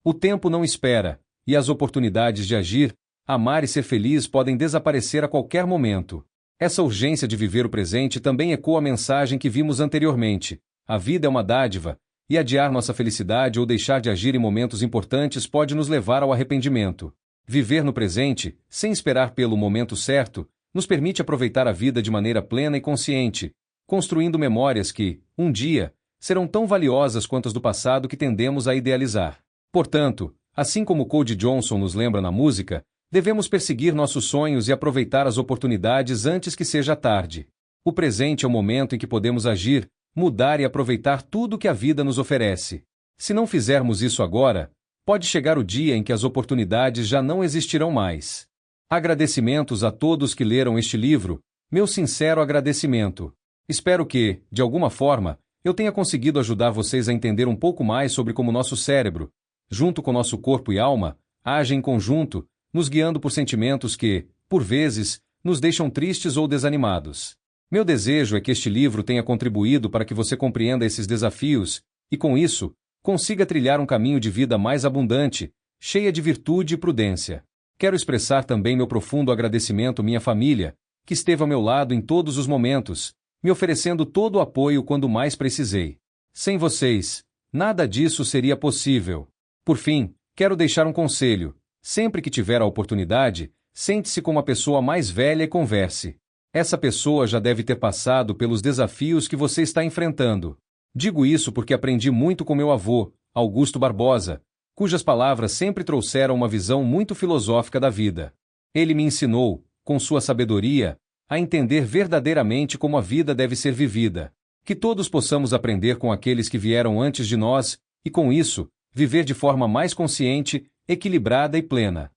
O tempo não espera, e as oportunidades de agir, amar e ser feliz podem desaparecer a qualquer momento. Essa urgência de viver o presente também ecoa a mensagem que vimos anteriormente. A vida é uma dádiva, e adiar nossa felicidade ou deixar de agir em momentos importantes pode nos levar ao arrependimento. Viver no presente, sem esperar pelo momento certo, nos permite aproveitar a vida de maneira plena e consciente, construindo memórias que, um dia, serão tão valiosas quanto as do passado que tendemos a idealizar. Portanto, assim como Cody Johnson nos lembra na música, devemos perseguir nossos sonhos e aproveitar as oportunidades antes que seja tarde. O presente é o momento em que podemos agir, mudar e aproveitar tudo que a vida nos oferece. Se não fizermos isso agora, pode chegar o dia em que as oportunidades já não existirão mais. Agradecimentos a todos que leram este livro, meu sincero agradecimento. Espero que, de alguma forma, eu tenha conseguido ajudar vocês a entender um pouco mais sobre como nosso cérebro, junto com nosso corpo e alma, age em conjunto, nos guiando por sentimentos que, por vezes, nos deixam tristes ou desanimados. Meu desejo é que este livro tenha contribuído para que você compreenda esses desafios e, com isso, consiga trilhar um caminho de vida mais abundante, cheia de virtude e prudência. Quero expressar também meu profundo agradecimento à minha família, que esteve ao meu lado em todos os momentos, me oferecendo todo o apoio quando mais precisei. Sem vocês, nada disso seria possível. Por fim, quero deixar um conselho. Sempre que tiver a oportunidade, sente-se com uma pessoa mais velha e converse. Essa pessoa já deve ter passado pelos desafios que você está enfrentando. Digo isso porque aprendi muito com meu avô, Augusto Barbosa, cujas palavras sempre trouxeram uma visão muito filosófica da vida. Ele me ensinou, com sua sabedoria, a entender verdadeiramente como a vida deve ser vivida. Que todos possamos aprender com aqueles que vieram antes de nós, e com isso, viver de forma mais consciente, equilibrada e plena.